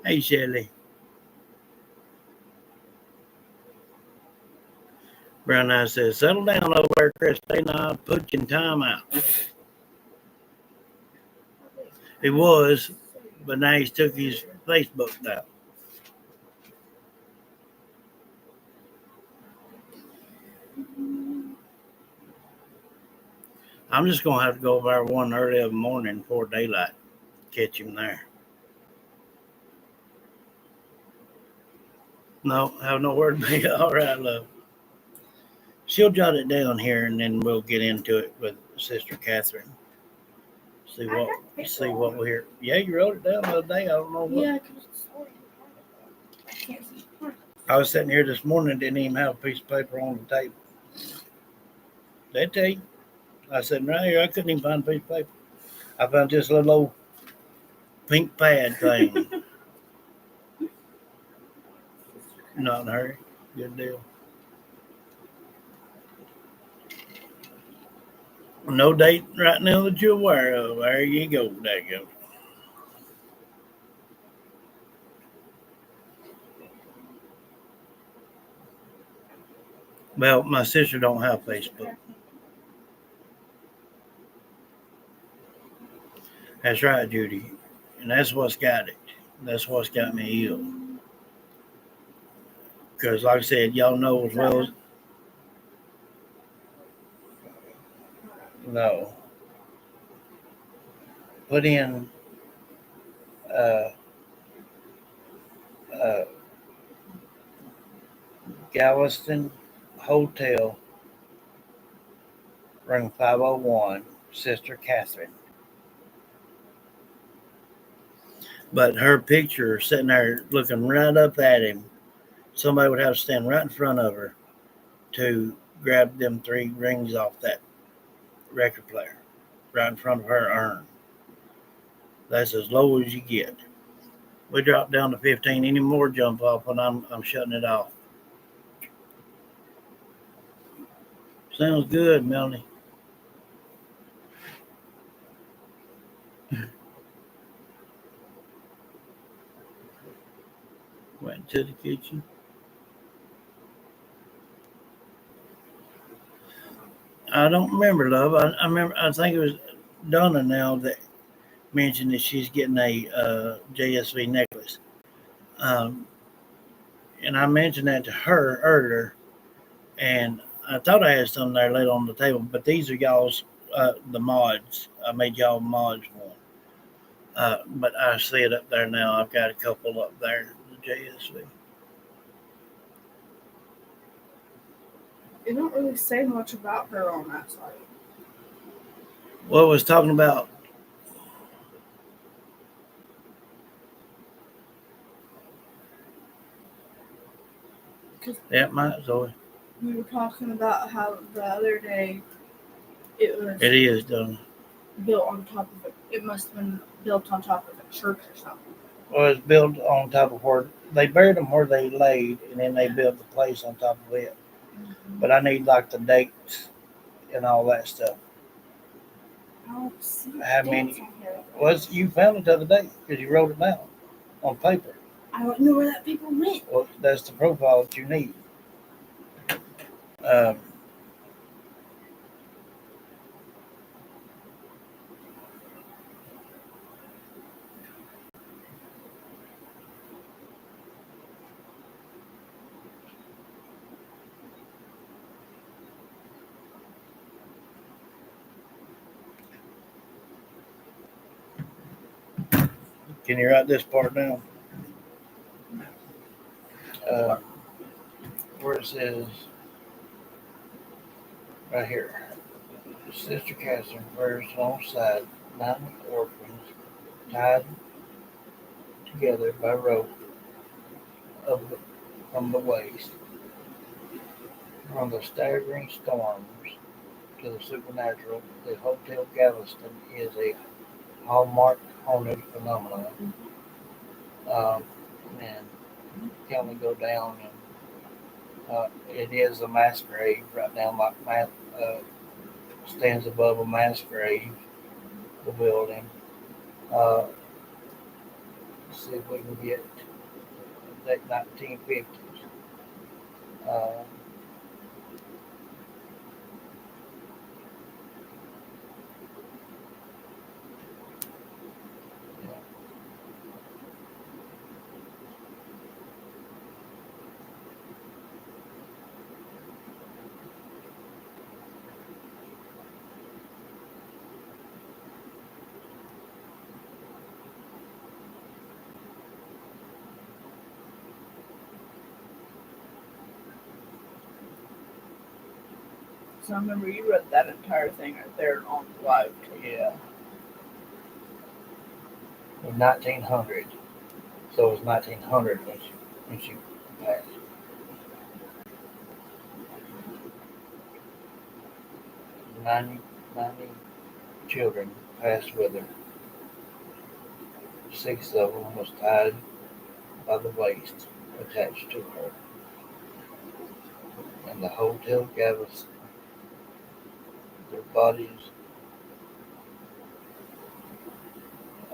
B: Hey, Shelly. Brown Eye says, settle down over there, Christina. I'll put you in time out. He was, but now he's took his Facebook down. I'm just going to have to go over there one early of the morning before daylight. Catch him there. No, have no word to be. All right, love. She'll jot it down here, and then we'll get into it with Sister Catherine. See what we hear. Yeah, you wrote it down the other day. I don't know what.
A: Yeah, because it's already I can't see.
B: I was sitting here this morning, didn't even have a piece of paper on the table. They tell you. I said right here, I couldn't even find a piece of paper. I found this little old pink pad thing. Not in a hurry. Good deal. No date right now that you're aware of. There you go. There you go. Well, my sister don't have Facebook. That's right, Judy. And that's what's got it. That's what's got me ill. Because, like I said, y'all know as well as. No. Put in uh, uh, Galveston Hotel room 501, Sister Catherine. But her picture sitting there looking right up at him, somebody would have to stand right in front of her to grab them 3 rings off that record player, right in front of her urn. That's as low as you get. We dropped down to 15. Any more jump off, and I'm shutting it off. Sounds good, Melanie. Went to the kitchen. I don't remember, love. I remember. I think it was Donna now that mentioned that she's getting a JSV necklace. Um, and I mentioned that to her earlier, and I thought I had some there laid on the table, but these are y'all's the mods. I made y'all mods one. But I see it up there now. I've got a couple up there, the JSV.
A: It don't really say much about her on that site.
B: What was talking about? Yeah, my Zoe.
A: We were talking about how the other day it was
B: It is done.
A: built on top of it. It must have been built on top of a church or something.
B: Well, it's built on top of where they buried them where they laid, and then they built the place on top of it.
A: Mm-hmm.
B: But I need like the dates and all that stuff.
A: I don't see
B: How
A: dates
B: many?
A: on here.
B: Was you found it the other day because you wrote it down on paper?
A: I don't know where that paper went.
B: Well, that's the profile that you need. Um, can you write this part down? Where it says right here, Sister Catherine prayers alongside 9 orphans tied together by rope from the waist. From the staggering storms to the supernatural, the Hotel Galveston is a hallmark haunted phenomenon. And can we go down and it is a mass grave right down like stands above a mass grave, the building. Let's see if we can get that 1950s. Uh, yeah.
A: So I remember you read that entire thing right there on the live.
B: Yeah. In 1900. So it was 1900 when she passed. 90 children passed with her. 6 of them was tied by the waist attached to her. And the Hotel Galveston, their bodies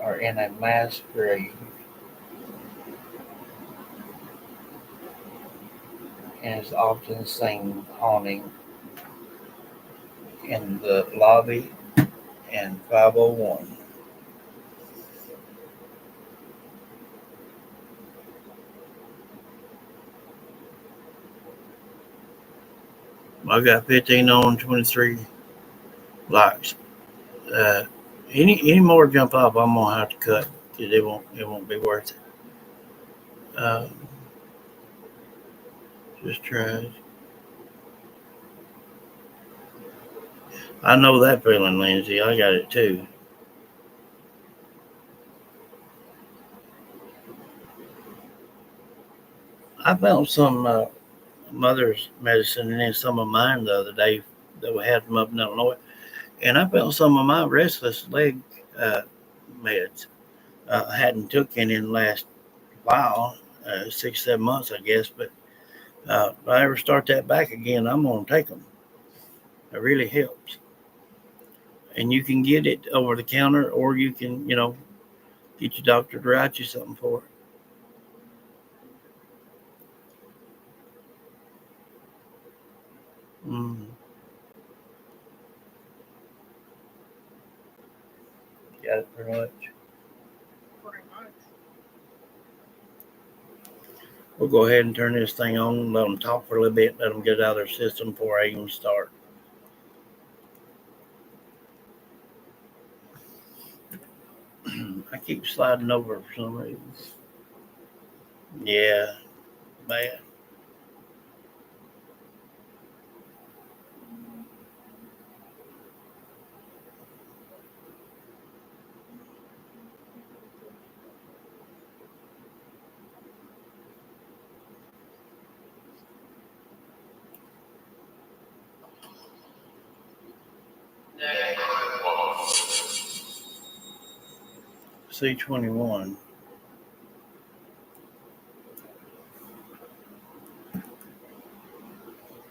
B: are in a mass grave and is often seen haunting in the lobby and 501. I got 15 on 23 likes. Any more jump up, I'm gonna have to cut because it won't be worth it. Just try. I know that feeling, Lindsay. I got it too. I found some mother's medicine and then some of mine the other day that we had from up in Illinois, and I found some of my restless leg uh, meds. I hadn't took any in the last while, 6 7 months, I guess. But if I ever start that back again, I'm gonna take them. It really helps, and you can get it over the counter, or you can, get your doctor to write you something for it. Mm, got it pretty much.
A: Pretty much.
B: We'll go ahead and turn this thing on, let them talk for a little bit, let them get it out of their system before I even start. I keep sliding over for some reason. Yeah, bad. C21.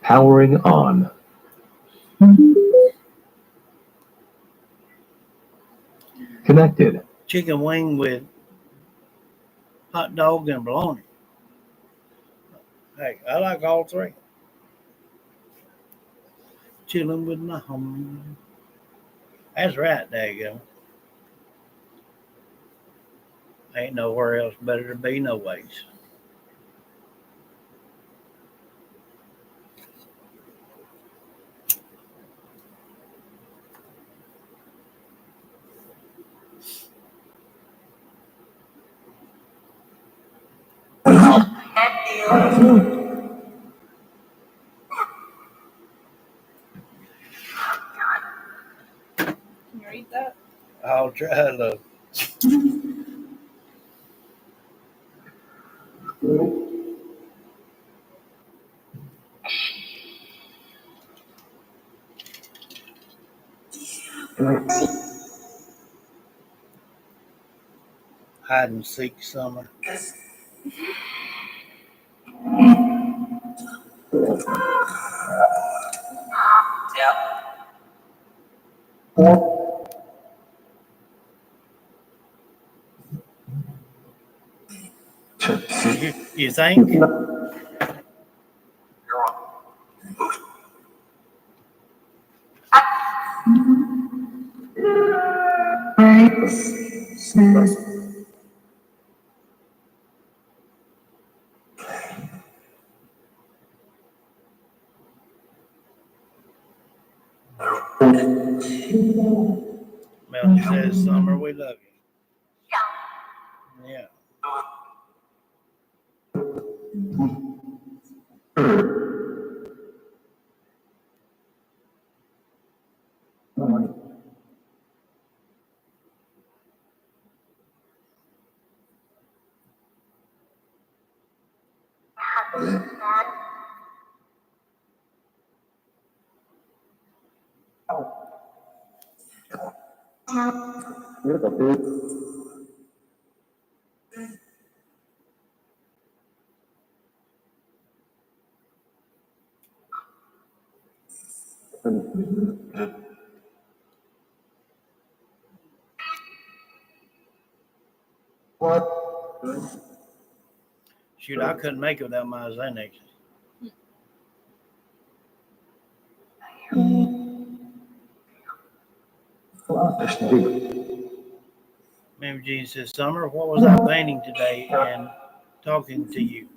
D: Powering on. Connected.
B: Chicken wing with hot dog and bologna. Hey, I like all three. Chilling with my homie. That's right, there you go. Ain't nowhere else better to be, no ways.
A: Can you read that?
B: I'll try to. Hide and seek summer. You think? Melody says, Summer, we love you. Yeah. Shoot, I couldn't make it without my Xanax. Maybe Jean says, Summer, what was I painting today and talking to you?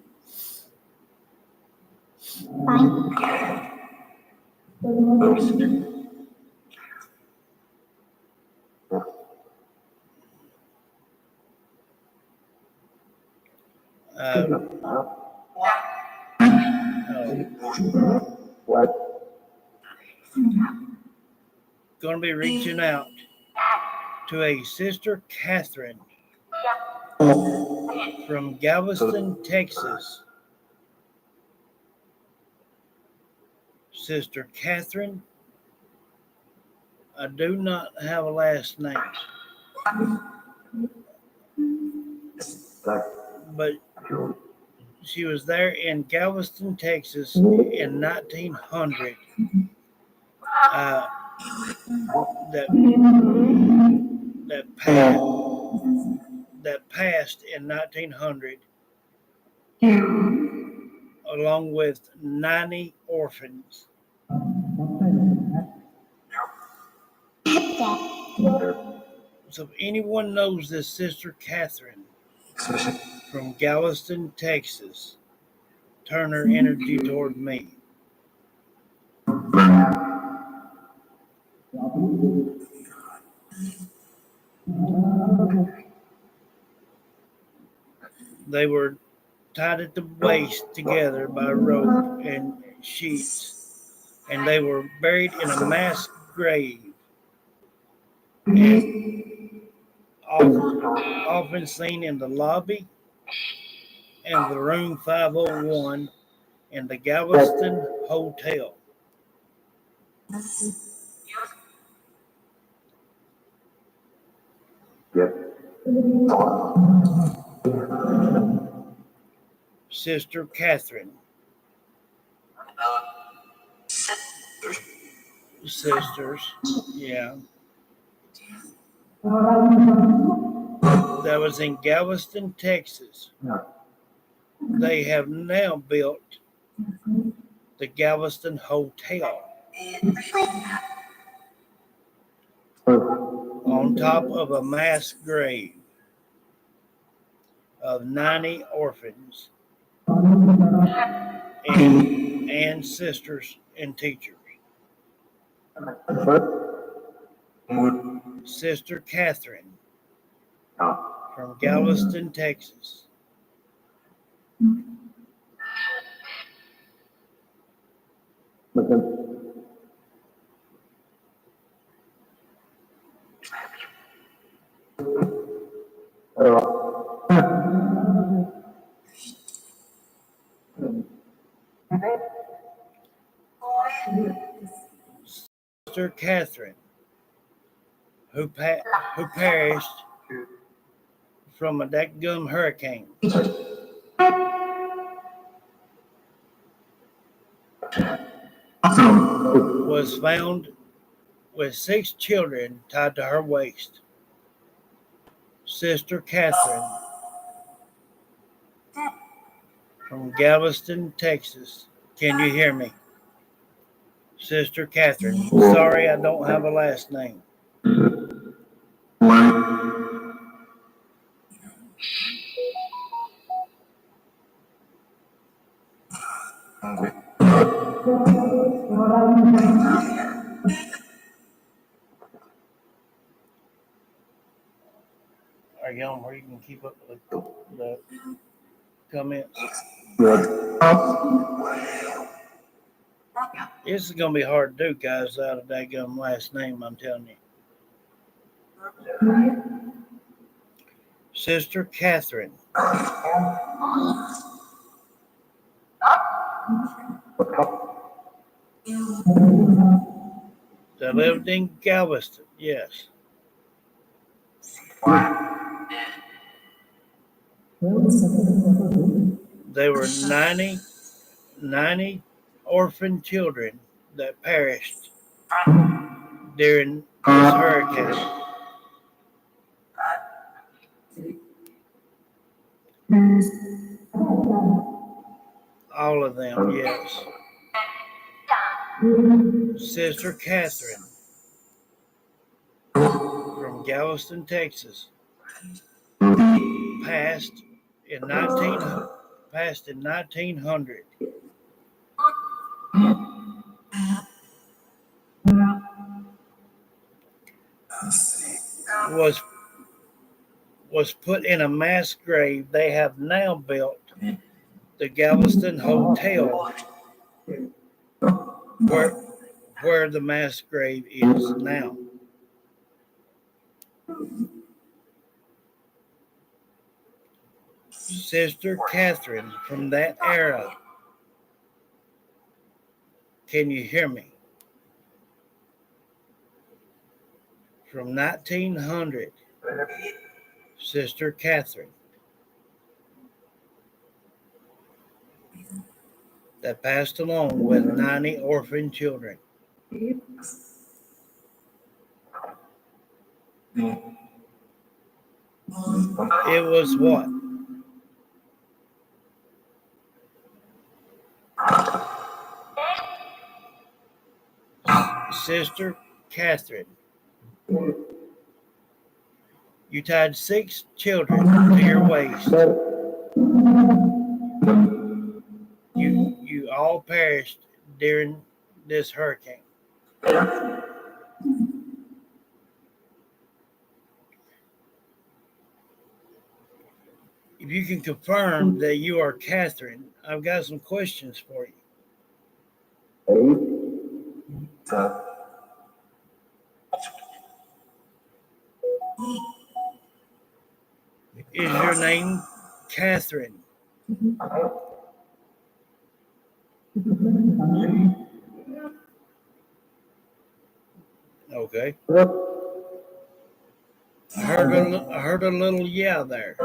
B: going to be reaching out to a Sister Catherine from Galveston, Texas. Sister Catherine, I do not have a last name, but she was there in Galveston, Texas in 1900. That passed in 1900, along with 90 orphans. So if anyone knows this Sister Catherine from Galveston, Texas, turn her energy toward me. They were tied at the waist together by rope and sheets, and they were buried in a mass grave, and often seen in the lobby and the room 501 in the Galveston Hotel. Sister Catherine. Sisters, yeah. That was in Galveston, Texas. They have now built the Galveston Hotel on top of a mass grave of 90 orphans and sisters and teachers. Sister Catherine from Galveston, Texas. Sister Catherine, who perished from a dadgum hurricane, was found with 6 children tied to her waist. Sister Catherine from Galveston, Texas. Can you hear me? Sister Catherine. Sorry, I don't have a last name. Are you on where you can keep up with the comments? This is going to be hard to do, guys, without a daggum last name, I'm telling you. Sister Catherine. They lived in Galveston, yes. There were 90 orphan children that perished during this hurricane. All of them, yes. Sister Catherine from Galveston, Texas, passed in 1900. Was put in a mass grave. They have now built the Galveston Hotel, where where the mass grave is now. Sister Catherine, from that era, can you hear me? From 1900, Sister Catherine, that passed along with 90 orphan children. It was what? Sister Catherine, you tied 6 children to your waist. You all perished during this hurricane. If you can confirm that you are Catherine, I've got some questions for you. Is your name Catherine? Okay. I heard a little yeah there.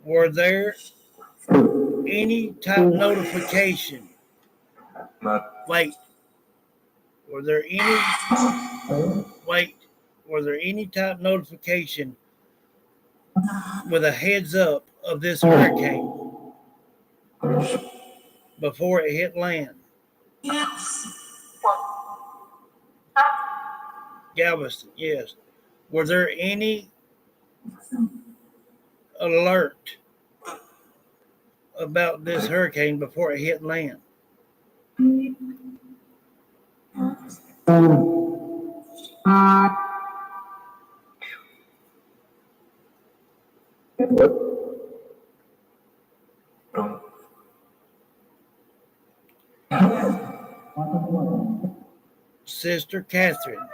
B: Were there any type notification? Wait. Were there any type notification with a heads up of this hurricane before it hit land? Galveston, yes. Was there any alert about this hurricane before it hit land? Sister Catherine,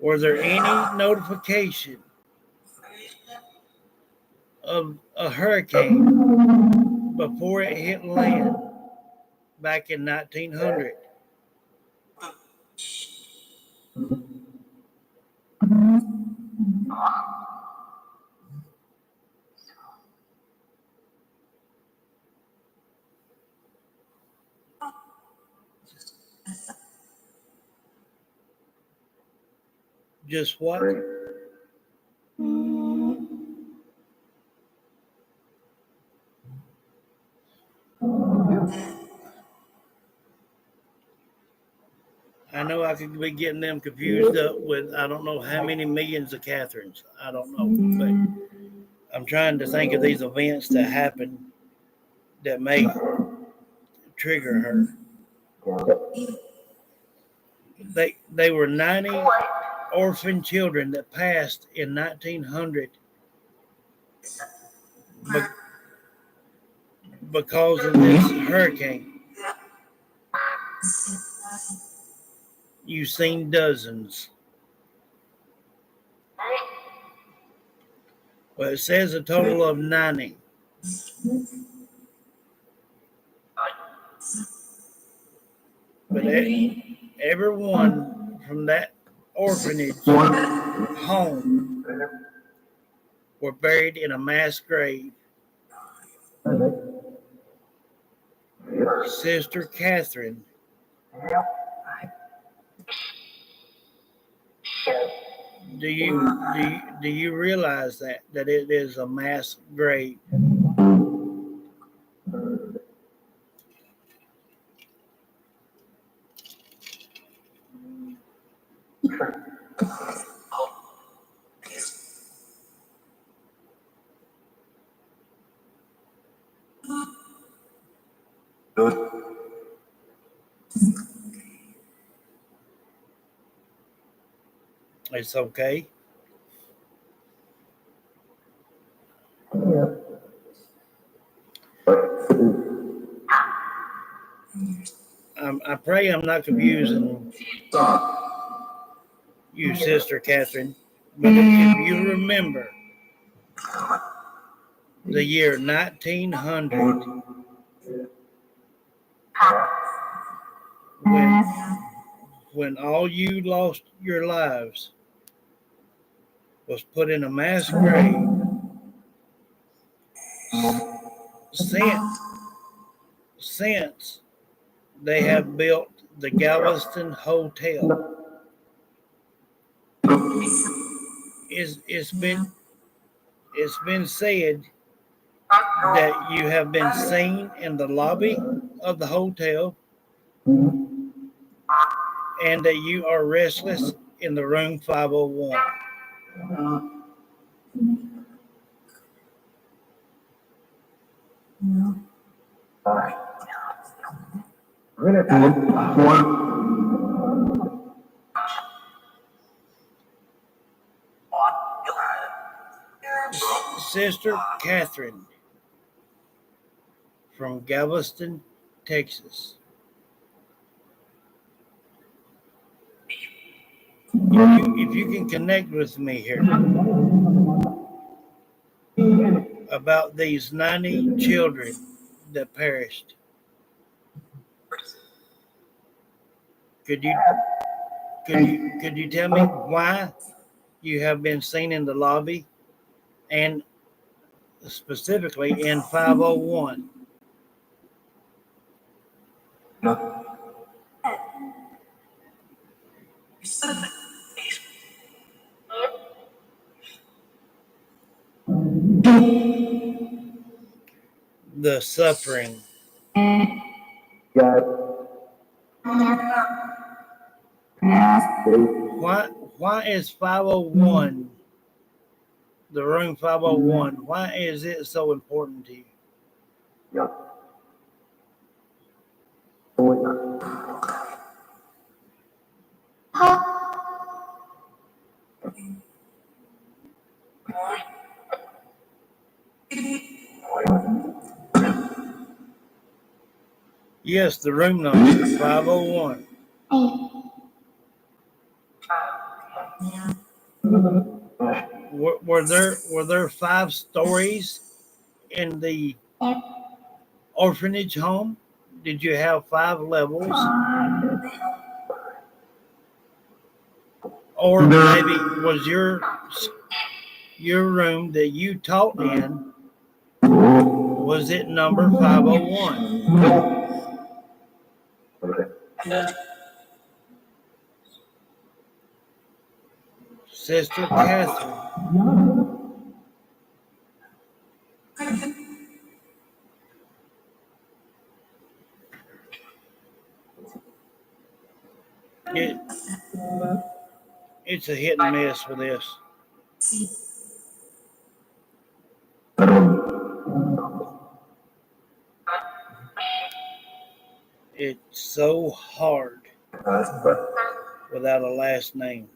B: was there any notification of a hurricane before it hit land back in 1900? Just what? I know I could be getting them confused up with I don't know how many millions of Catherines. I don't know. But I'm trying to think of these events that happen that may trigger her. They were 90 orphan children that passed in 1900 because of this hurricane. You've seen dozens. Well, it says a total of 90. But everyone from that orphanage home were buried in a mass grave. Sister Catherine, do you realize that it is a mass grave? It's okay. I pray I'm not confusing you, Sister Catherine, but if you remember the year 1900, when all you lost your lives was put in a mass grave, since they have built the Galveston Hotel. It's been said that you have been seen in the lobby of the hotel and that you are restless in the room 501. Sister Catherine from Galveston, Texas. If you can connect with me here about these 90 children that perished, could you tell me why you have been seen in the lobby and specifically in 501? The suffering. Why is 501, the room 501, why is it so important to you? Yes, the room number 501. Were there 5 stories in the orphanage home? Did you have 5 levels? Or maybe was your room that you taught in, was it number 501? Sister Catherine. It's a hit and miss with this. It's so hard without a last name.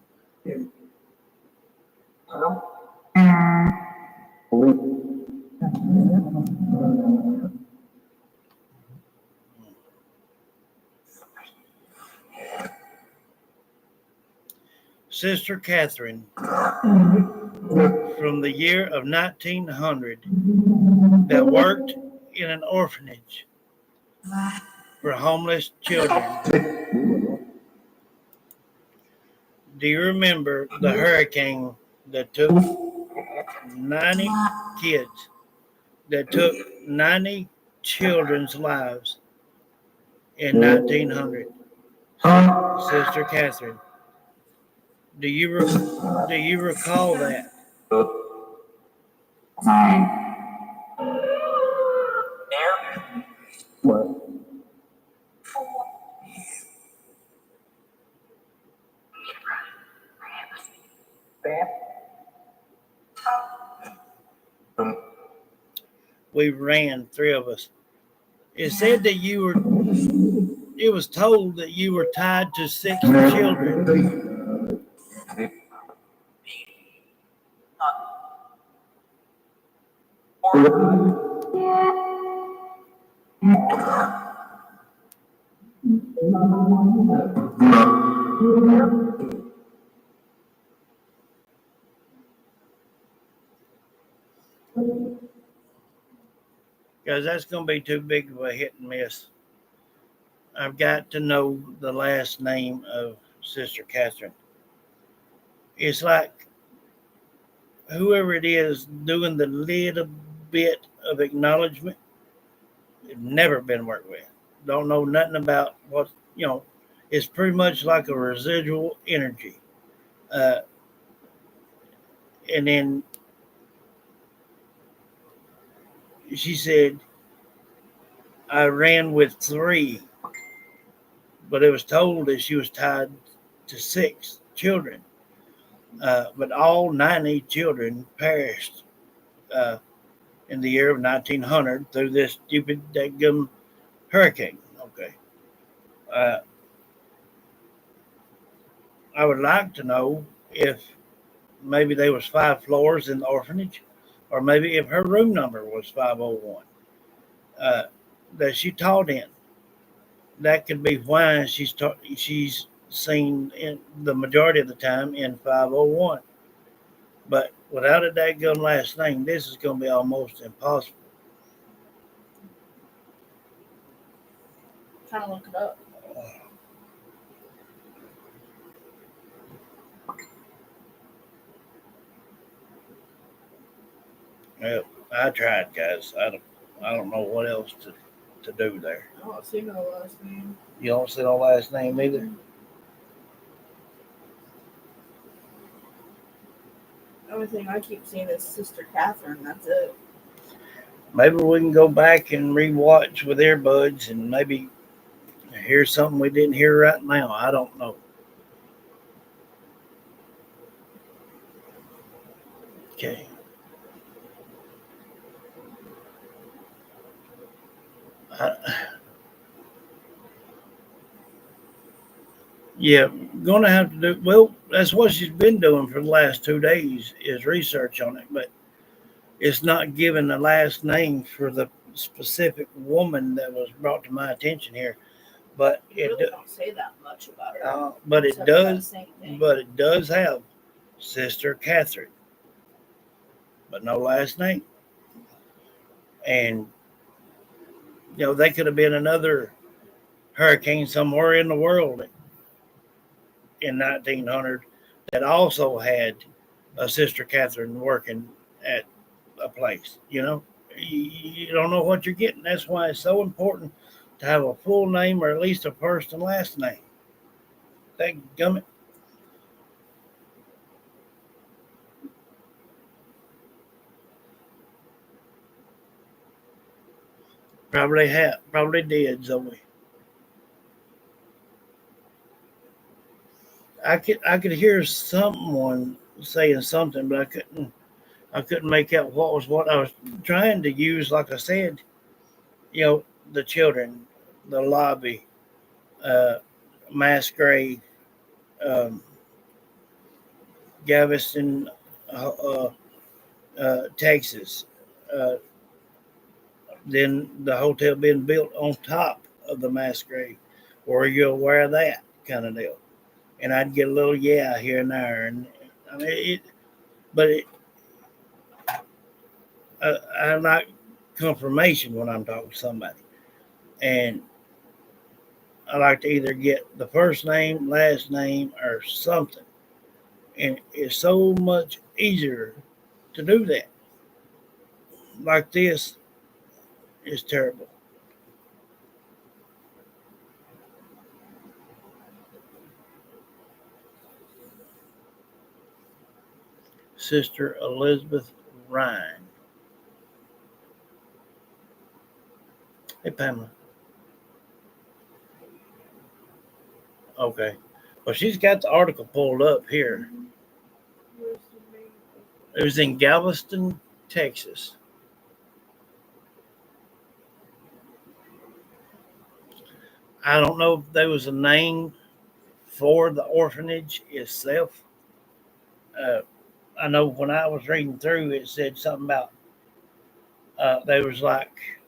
B: Sister Catherine, from the year of 1900, that worked in an orphanage for homeless children. Do you remember the hurricane that took 90 kids, that took 90 children's lives in 1900? Sister Catherine, do you recall that? We ran, 3 of us. It said that it was told that you were tied to 6 children. Because that's going to be too big of a hit and miss. I've got to know the last name of Sister Catherine. It's like whoever it is doing the little bit of acknowledgement, never been worked with. Don't know nothing about what, it's pretty much like a residual energy. Uh, and then she said, I ran with 3, but it was told that she was tied to 6 children. But all 90 children perished uh, in the year of 1900 through this stupid daggum hurricane. Okay. Uh, I would like to know if maybe there was 5 floors in the orphanage, or maybe if her room number was 501 that she taught in. That could be why she's seen in the majority of the time in 501. But without a daggum last name, this is going to be almost impossible.
A: Trying to look it up.
B: Well, I tried, guys. I don't know what else to do there.
A: I don't see no last name.
B: You don't see no last name either?
A: The only thing I keep seeing is Sister Catherine. That's it.
B: Maybe we can go back and rewatch with earbuds and maybe hear something we didn't hear right now. I don't know. Okay. Yeah, gonna have to do well. That's what she's been doing for the last 2 days is research on it, but it's not giving the last name for the specific woman that was brought to my attention here. But
A: You
B: it
A: really don't say that much about her.
B: but it
A: except for that
B: does
A: same thing.
B: but it does have Sister Catherine, but no last name. And they could have been another hurricane somewhere in the world in 1900 that also had a Sister Catherine working at a place. You don't know what you're getting. That's why it's so important to have a full name or at least a first and last name. Thank gummit. Probably did, Zoe. I could hear someone saying something, but I couldn't make out what was what. I was trying to use, like I said, the children, the lobby, uh, mass grave, um, Galveston, Texas. Uh, then the hotel being built on top of the mass grave. Were you aware of that kind of deal? And I'd get a little yeah here and there, and I mean but I like confirmation when I'm talking to somebody, and I like to either get the first name, last name, or something, and it's so much easier to do that. Like this is terrible. Sister Elizabeth Ryan. Hey, Pamela. Okay. Well, she's got the article pulled up here.
A: Where's the name?
B: It was in Galveston, Texas. I don't know if there was a name for the orphanage itself. Uh, I know when I was reading through, it said something about There was like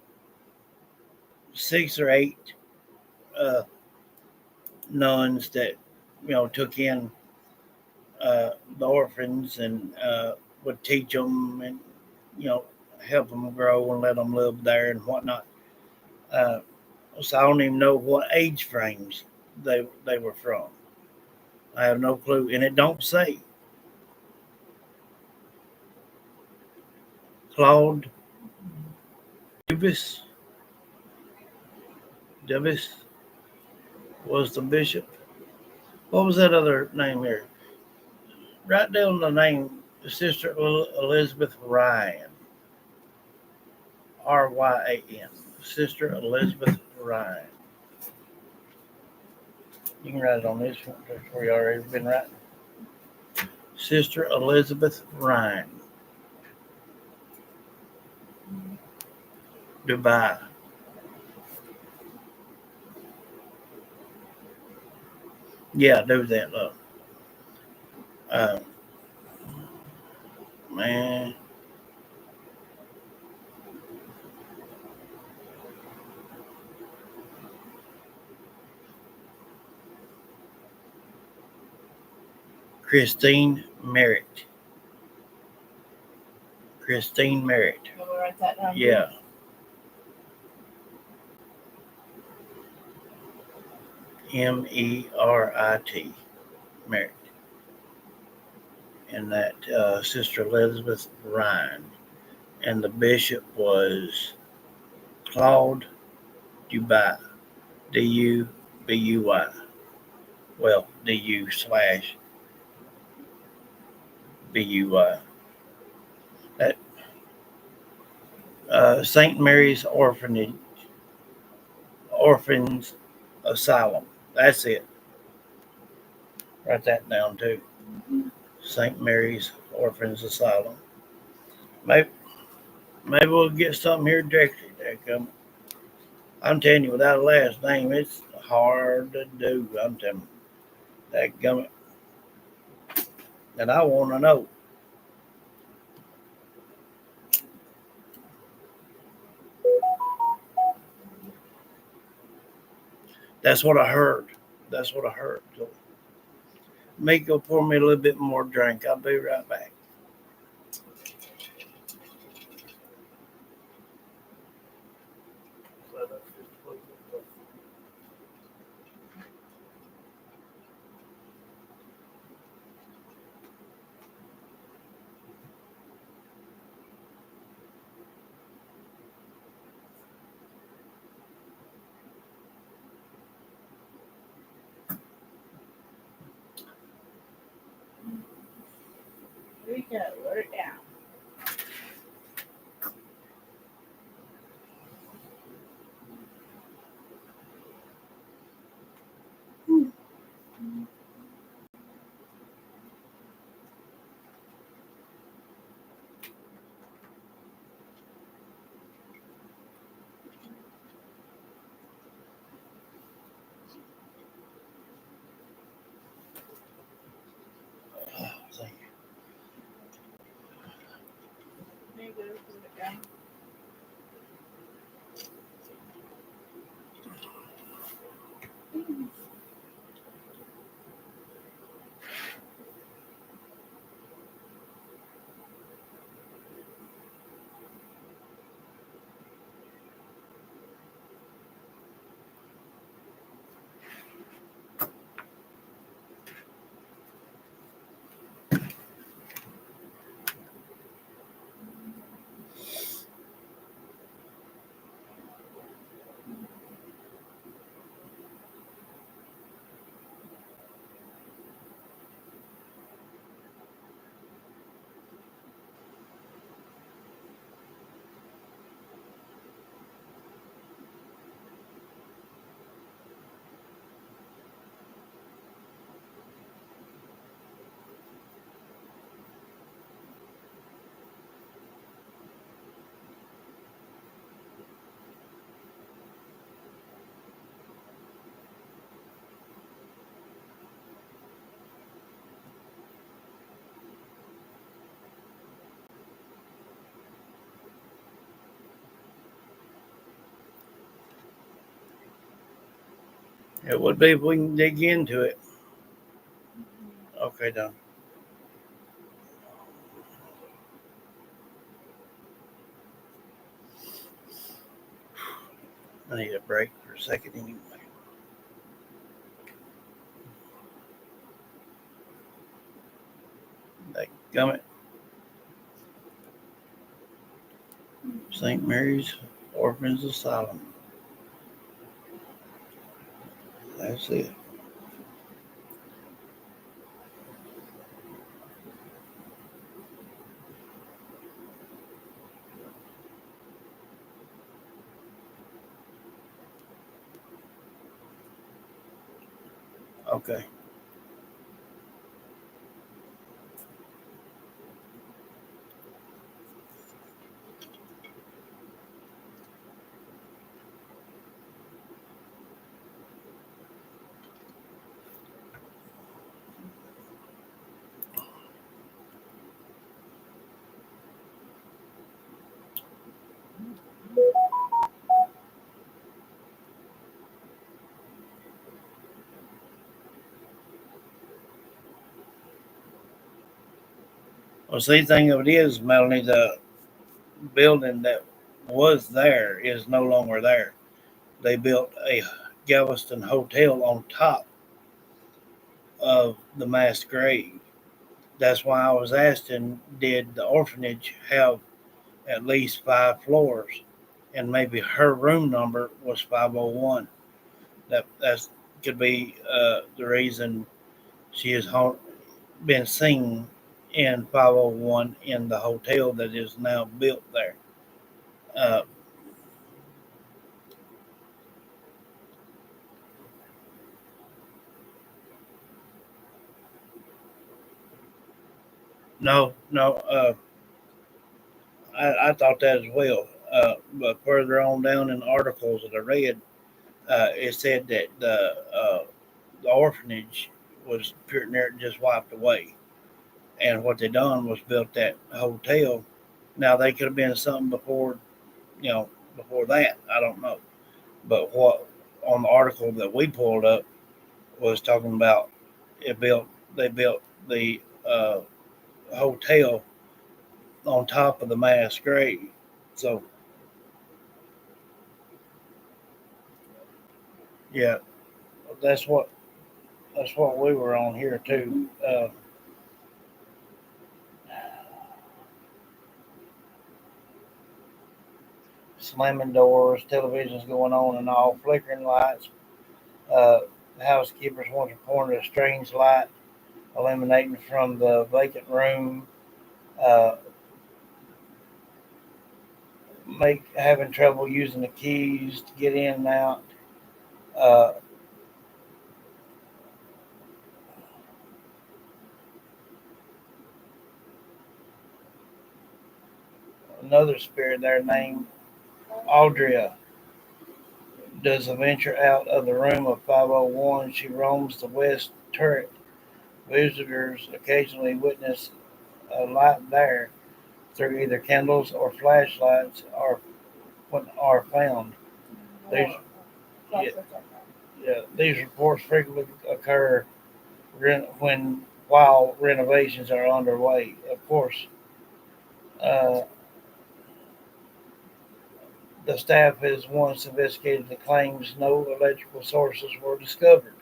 B: 6 or 8 uh, nuns that took in the orphans and would teach them and you know help them grow and let them live there and whatnot. Uh, so I don't even know what age frames they were from. I have no clue, and it don't say. Claude Dubis Dubis was the bishop. What was that other name here? Write down the name, Sister Elizabeth Ryan, Ryan, Sister Elizabeth Ryan. You can write it on this one. That's where you already been writing. Sister Elizabeth Ryan, Dubai. Yeah, do that, love. Uh, man, Christine Merritt. Christine Merritt.
A: You want me to write that down?
B: Yeah. Merit. Merritt. And that Sister Elizabeth Ryan. And the bishop was Claude Dubai. Dubui. Well, DU/BUI. That St. Mary's Orphans Asylum. That's it. Write that down too. St. Mary's Orphans Asylum. Maybe, maybe we'll get something here directly. I'm telling you, without a last name, it's hard to do. I'm telling you, that gummit. And I want to know. That's what I heard. That's what I heard. So, make go pour me a little bit more drink. I'll be right back.
A: Here we go. Wrote it down.
B: Thank you.
A: There you go. Wrote it down.
B: It would be if we can dig into it. Okay, done. I need a break for a second anyway. Gummit. St. Mary's Orphans Asylum. That's it. Okay. Well, see, the thing of it is, Melanie, the building that was there is no longer there. They built a Galveston hotel on top of the mass grave. That's why I was asking, did the orphanage have at least 5 floors? And maybe her room number was 501. That's could be the reason she has been seen in 501 in the hotel that is now built there. Uh, no, no, I thought that as well. But further on down in the articles that I read, it said that the orphanage was pretty near just wiped away. And what they done was built that hotel. Now they could have been something before, before that. I don't know. But what on the article that we pulled up was talking about it built. They built the hotel on top of the mass grave. So yeah, that's what that's what we were on here too. Slamming doors, televisions going on and off, flickering lights. Uh, the housekeepers once reported a strange light emanating from the vacant room. Uh, make having trouble using the keys to get in and out. Uh, Another spirit there named Audria does a venture out of the room of 501. She roams the west turret. Visitors occasionally witness a light there through either candles or flashlights are found. These, yeah, these reports frequently occur while renovations are underway. Of course, uh, the staff has once investigated the claims no electrical sources were discovered.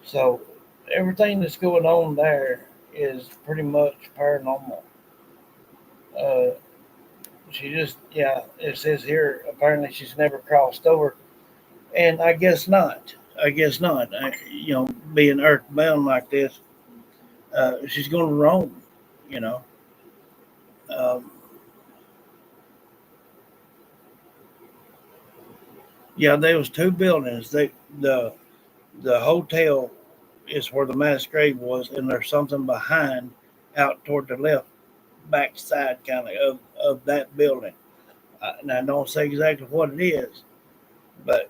B: So everything that's going on there is pretty much paranormal. Uh, it says here apparently she's never crossed over, and I guess not. I guess not. Being earthbound like this, she's going to roam. You know, um, yeah. There was 2 buildings. The hotel is where the mass grave was, and there's something behind, out toward the left back side, kind of that building. And I don't say exactly what it is, but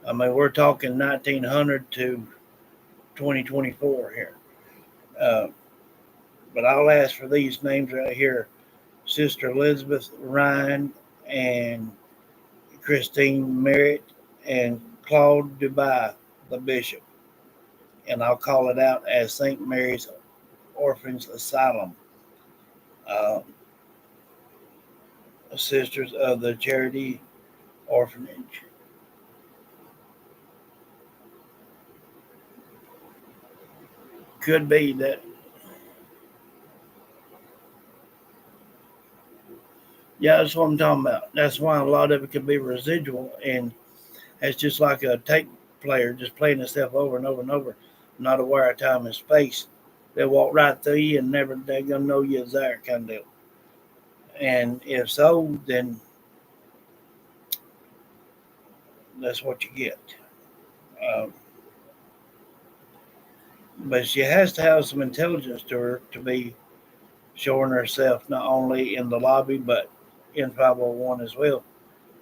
B: I mean we're talking 1900 to 2024 here. Uh, but I'll ask for these names right here: Sister Elizabeth Ryan and Christine Merritt and Claude Dubai, the bishop, and I'll call it out as St. Mary's Orphans Asylum, uh, Sisters of the Charity Orphanage. Could be that. Yeah, that's what I'm talking about. That's why a lot of it could be residual, and it's just like a tape player just playing itself over and over and over, not aware of time and space. They'll walk right through you and never they're gonna know you're there, kind of deal. And if so, then that's what you get. Um, but she has to have some intelligence to her to be showing herself not only in the lobby but in 501 as well,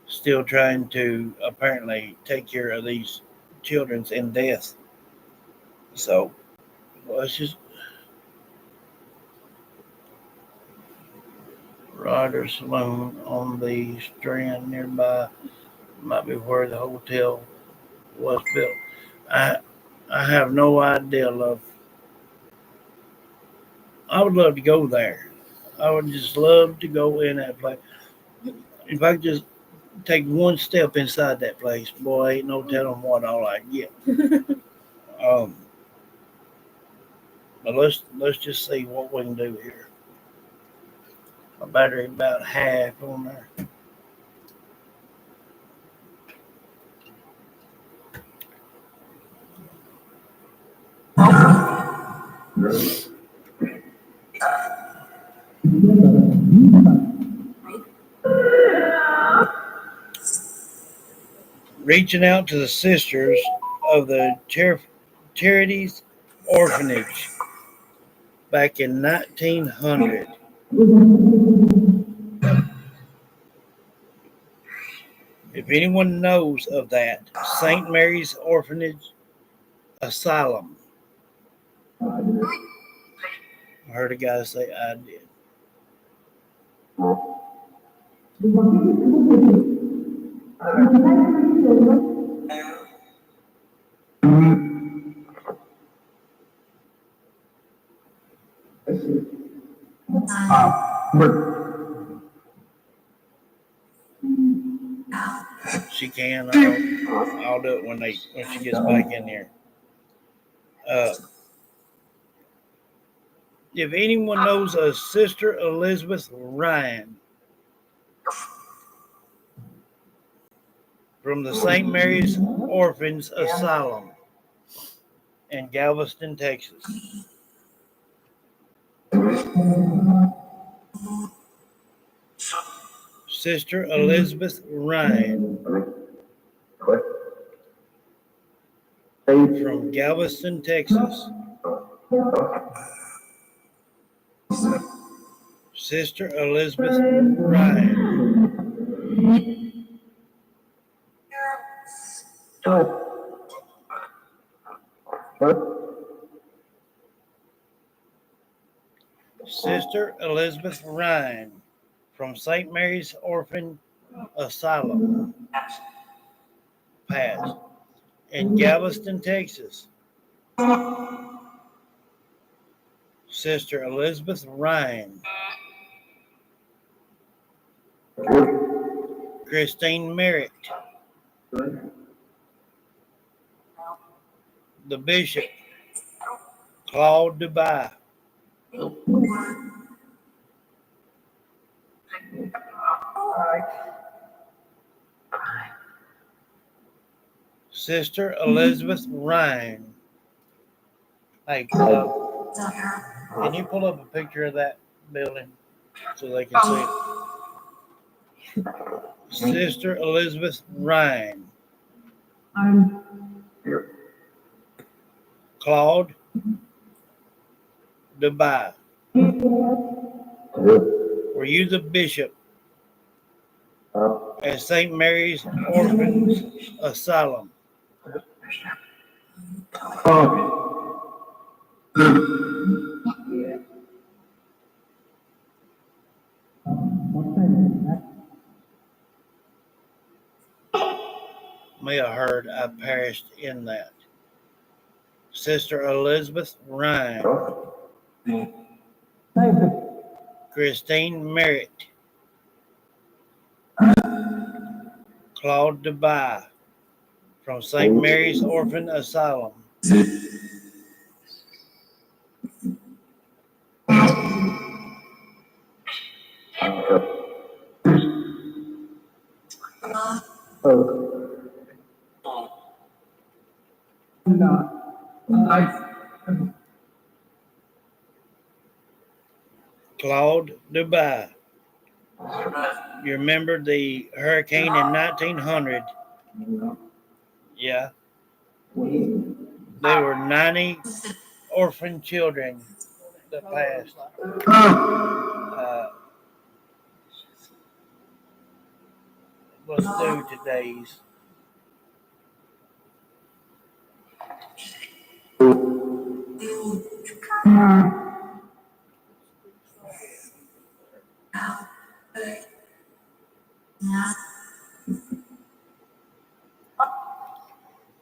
B: still trying to apparently take care of these children's in death. So let's just Ryder Saloon on the Strand nearby might be where the hotel was built. I I have no idea, love. I would love to go there. I would just love to go in that place. If I could just take one step inside that place, boy, ain't no telling what all I get. Um, but let's just see what we can do here. My battery about half on there. Reaching out to the sisters of the Charities Orphanage back in 1900. If anyone knows of that, St. Mary's Orphanage Asylum. I heard a guy say I did. She can. I'll do it when she gets back in here. If anyone knows of Sister Elizabeth Ryan from the St. Mary's Orphans Asylum in Galveston, Texas. Sister Elizabeth Ryan from Galveston, Texas. Sister Elizabeth Ryan. Sister Elizabeth Ryan from St. Mary's Orphan Asylum. Pass. In Galveston, Texas. Sister Elizabeth Ryan. Christine Merritt. The Bishop. Claude Dubai. Sister Elizabeth Ryan. Hey, can you pull up a picture of that building so they can see it? Sister Elizabeth Ryan. Claude Dubai. Were you the bishop at St. Mary's Orphans Asylum? may have heard I perished in that. Sister Elizabeth Ryan, Christine Merritt, Claude Dubai from St. Mary's Orphan Asylum, Claude Dubai. You remember the hurricane in 1900? Yeah. There were 90 orphan children that passed. Let's do today's.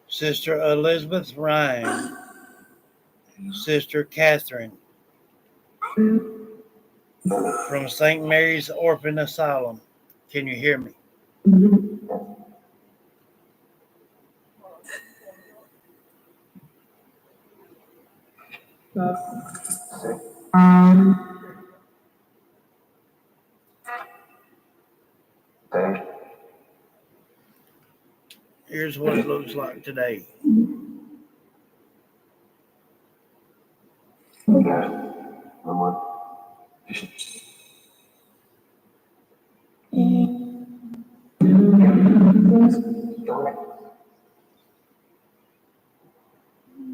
B: Sister Elizabeth Ryan, Sister Kathrine from St. Mary's Orphan Asylum. Can you hear me? Here's what it looks like today.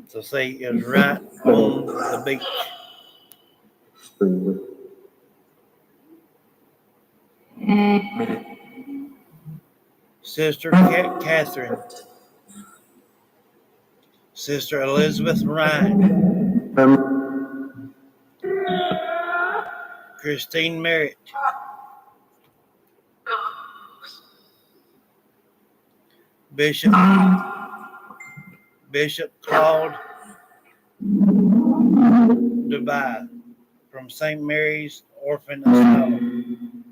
B: So see, it was right on the beach. Sister Catherine, Sister Elizabeth Ryan, Christine Merritt, Bishop Claude Dubai from St. Mary's Orphan Asylum.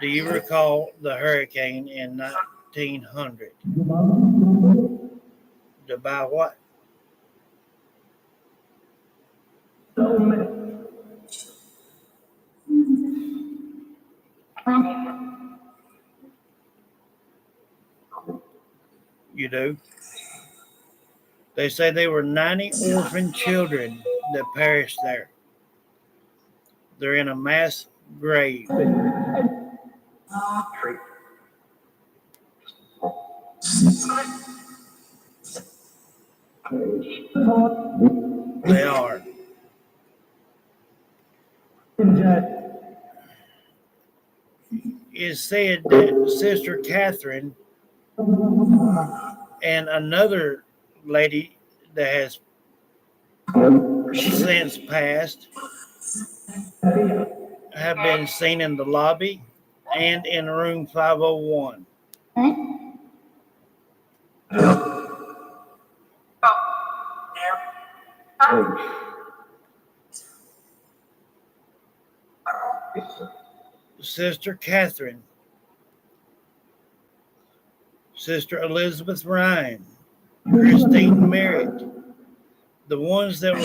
B: Do you recall the hurricane in 1900? Dubai what? You do? They say there were 90 orphan children that perished there. They're in a mass grave. They are. It's said that Sister Catherine and another lady that has since passed have been seen in the lobby and in room 501. Sister Catherine, Sister Elizabeth Ryan, Christine Merritt, the ones that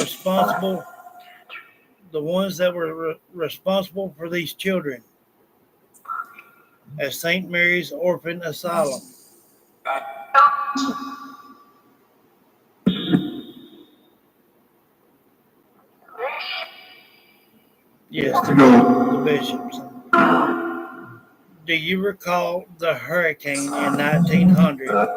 B: were responsible for these children at St. Mary's Orphan Asylum. Yes, the bishops. Do you recall the hurricane in 1900?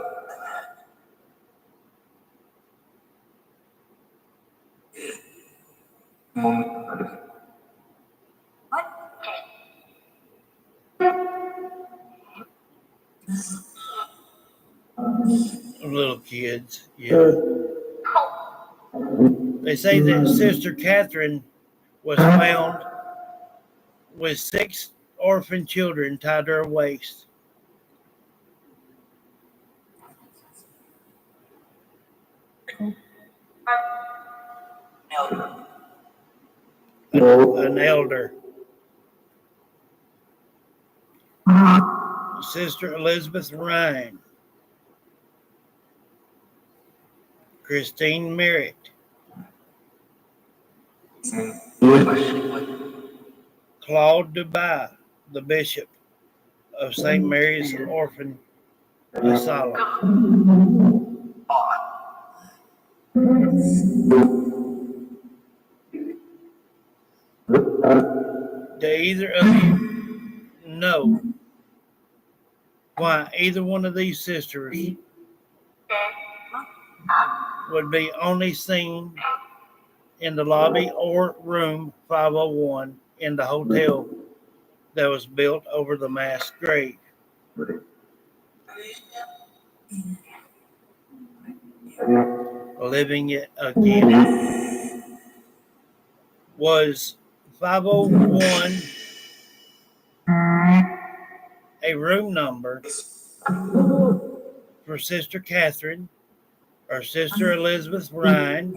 B: Little kids, yeah. They say that Sister Catherine was found with 6 orphan children tied to her waist. an elder. Sister Elizabeth Ryan, Christine Merritt, Claude Dubai, the Bishop of St. Mary's Orphan Asylum. Do either of you know why either one of these sisters would be only seen in the lobby or room 501 in the hotel that was built over the mass grave? Living it again. Was 501 a room number for Sister Catherine or Sister Elizabeth Ryan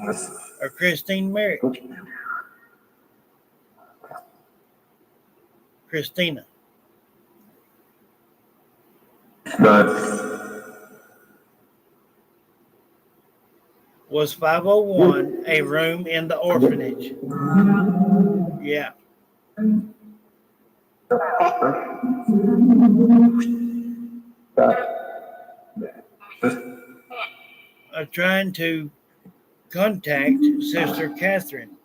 B: or Christine Merritt? Christina. Was 501 a room in the orphanage? Yeah. I'm trying to contact Sister Catherine.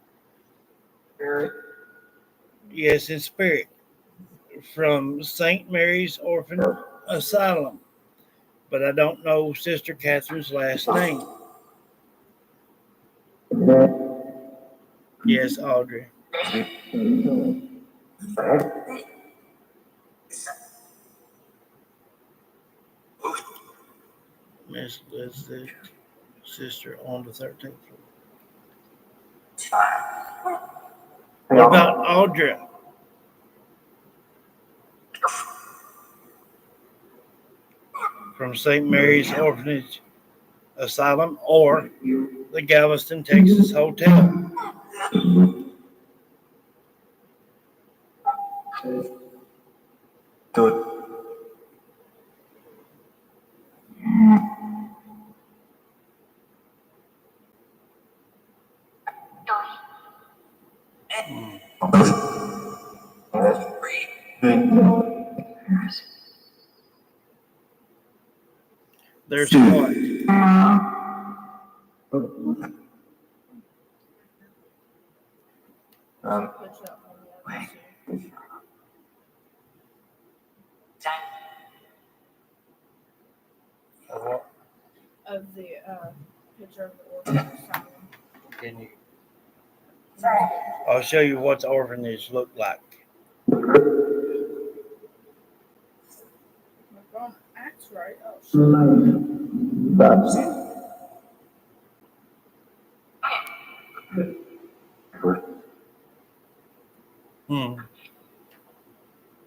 B: Yes, in spirit. From St. Mary's Orphan Asylum. But I don't know Sister Catherine's last name. Yes, Audrey. Miss Liz, sister on the 13th floor. What about Audra? From St. Mary's Orphanage Asylum or the Galveston, Texas Hotel? There's what?
A: Of the picture of the orphan asylum.
B: Can you? I'll show you what the orphanage looked like.
A: My phone acts right. Oh, shit.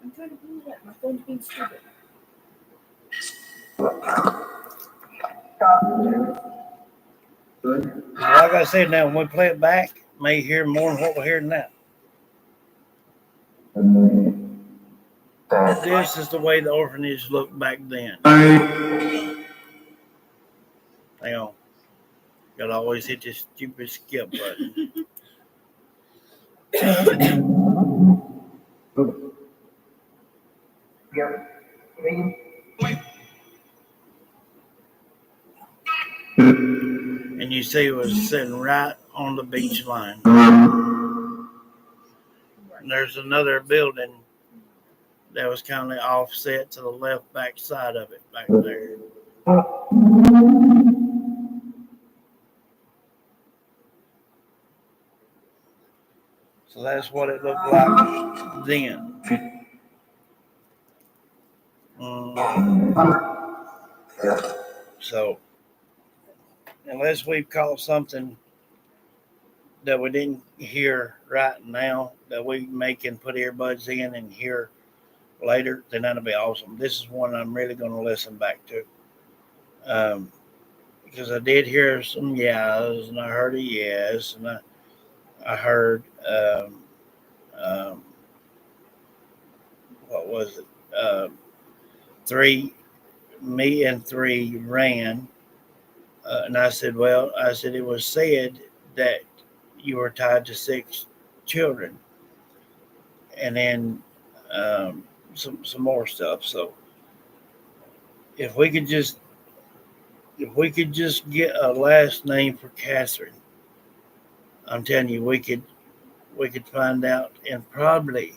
A: I'm trying to believe that. My phone's being stupid.
B: Like I said, now when we play it back, may hear more than what we're hearing now. This is the way the orphanage looked back then. Hang on. Gotta always hit this stupid skip button. And you see it was sitting right on the beach line. And there's another building that was kind of offset to the left back side of it back there. So that's what it looked like then. So unless we've caught something that we didn't hear right now that we may can put earbuds in and hear later, then that'll be awesome. This is one I'm really going to listen back to. Because I did hear some yeahs and I heard a yes and I heard, um, what was it? Three, me and three ran. And I said, well, I said, it was said that you were tied to six children. And then some more stuff. So if we could just get a last name for Catherine, I'm telling you, we could find out and probably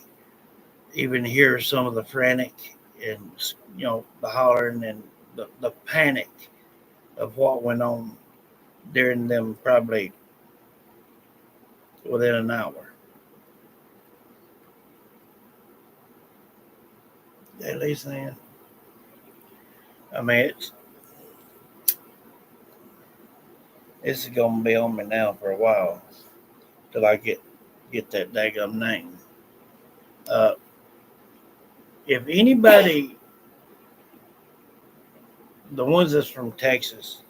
B: even hear some of the frantic and the hollering and the panic of what went on during them probably within an hour. At least then, I mean it's gonna be on me now for a while till I get that daggum name. Uh, if anybody, the ones that's from Texas,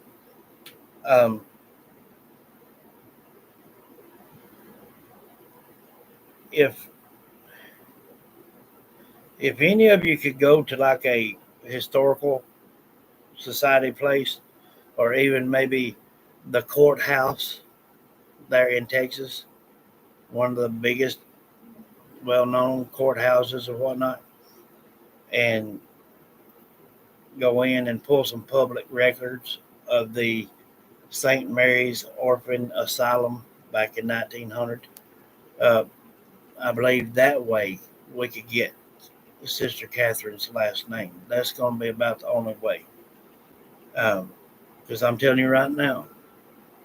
B: um, if any of you could go to like a historical society place, or even maybe the courthouse there in Texas, one of the biggest, well-known courthouses or whatnot, and go in and pull some public records of the St. Mary's Orphan Asylum back in 1900. Uh, I believe that way we could get Sister Catherine's last name. That's going to be about the only way. Because I'm telling you right now,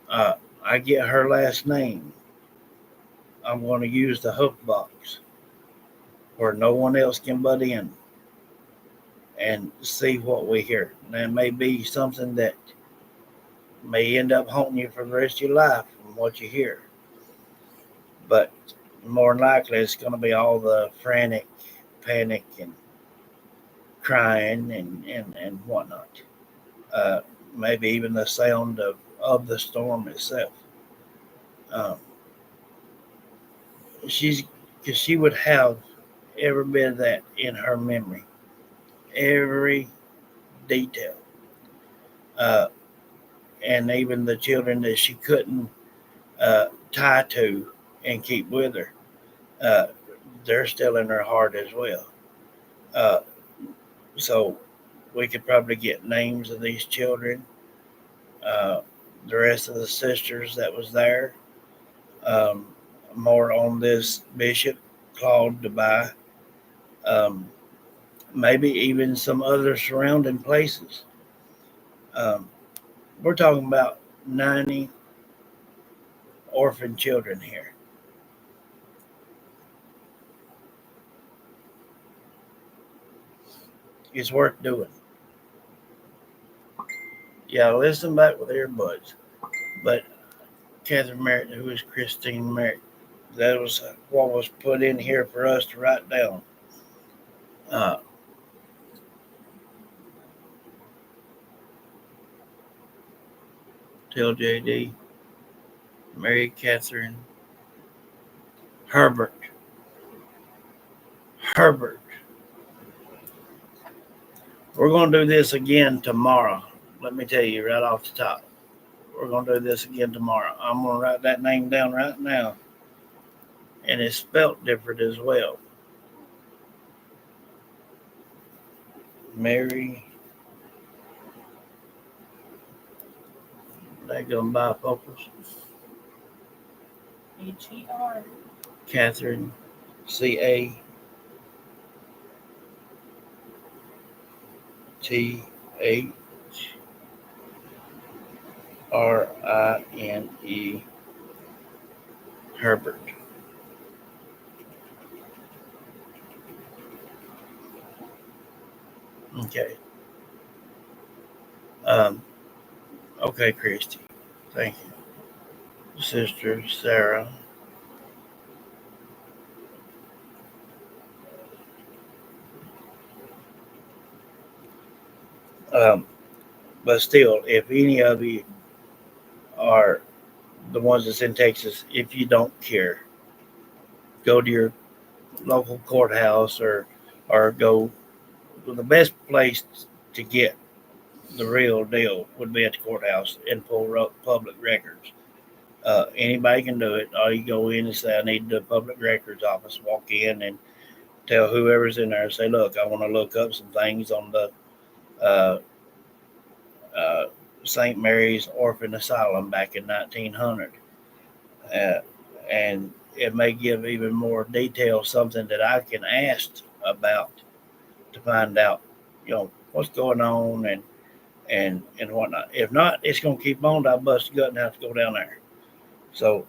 B: uh, I get her last name, I'm going to use the hook box where no one else can butt in and see what we hear. Now, it may be something that may end up haunting you for the rest of your life from what you hear, but more than likely it's going to be all the frantic panic and crying and whatnot. Uh, Maybe even the sound of the storm itself. Um, she's because she would have every bit of that in her memory, every detail, uh, and even the children that she couldn't tie to and keep with her, uh, they're still in her heart as well. Uh, so we could probably get names of these children, uh, the rest of the sisters that was there, um, more on this Bishop Claude Dubai, um, maybe even some other surrounding places. Um, we're talking about 90 orphan children here. It's worth doing. Yeah, listen back with earbuds. But Catherine Merritt, who is Christine Merritt, that was what was put in here for us to write down. Uh, Tell JD, Mary Catherine, Herbert. Herbert. We're going to do this again tomorrow. Let me tell you right off the top. We're going to do this again tomorrow. I'm going to write that name down right now. And it's spelt different as well. Mary. They're going to bifocals.
A: H-E-R.
B: Catherine. C-A-T-H-R-I-N-E. Herbert. Okay. Um, okay, Christy. Thank you. Sister Sarah. Um, but still, if any of you are the ones that's in Texas, if you don't care, go to your local courthouse or go. Well, the best place to get the real deal would be at the courthouse and pull public records. Anybody can do it. All you go in and say, I need the public records office. Walk in and tell whoever's in there, say, look, I want to look up some things on the uh, uh, St. Mary's Orphan Asylum back in 1900. Uh, and it may give even more detail, something that I can ask about to find out, what's going on and whatnot. If not, it's gonna keep on. I bust a gut and have to go down there. So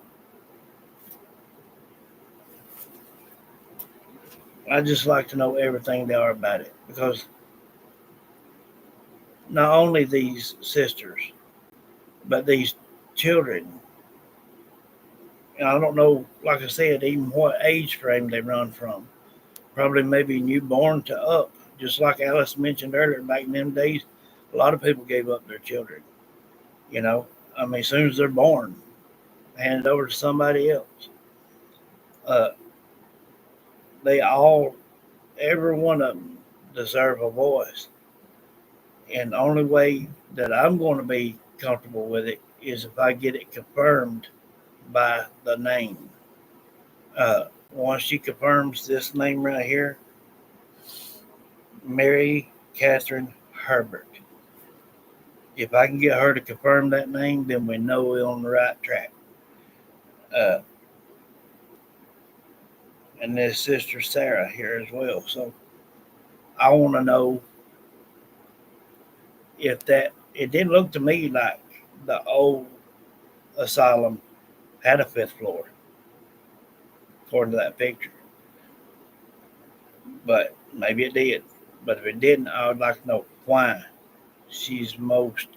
B: I just like to know everything there are about it, because not only these sisters, but these children. And I don't know, like I said, even what age frame they run from. Probably maybe newborn to up. Just like Alice mentioned earlier, back in them days, a lot of people gave up their children. You know, I mean, as soon as they're born, hand it over to somebody else. Uh, they all, every one of them, deserve a voice. And the only way that I'm going to be comfortable with it is if I get it confirmed by the name. Once she confirms this name right here, Mary Catherine Herbert. If I can get her to confirm that name, then we know we're on the right track. Uh, and there's Sister Sarah here as well. So I want to know if that, it didn't look to me like the old asylum had a fifth floor, according to that picture. But maybe it did. But if it didn't, I would like to know why she's most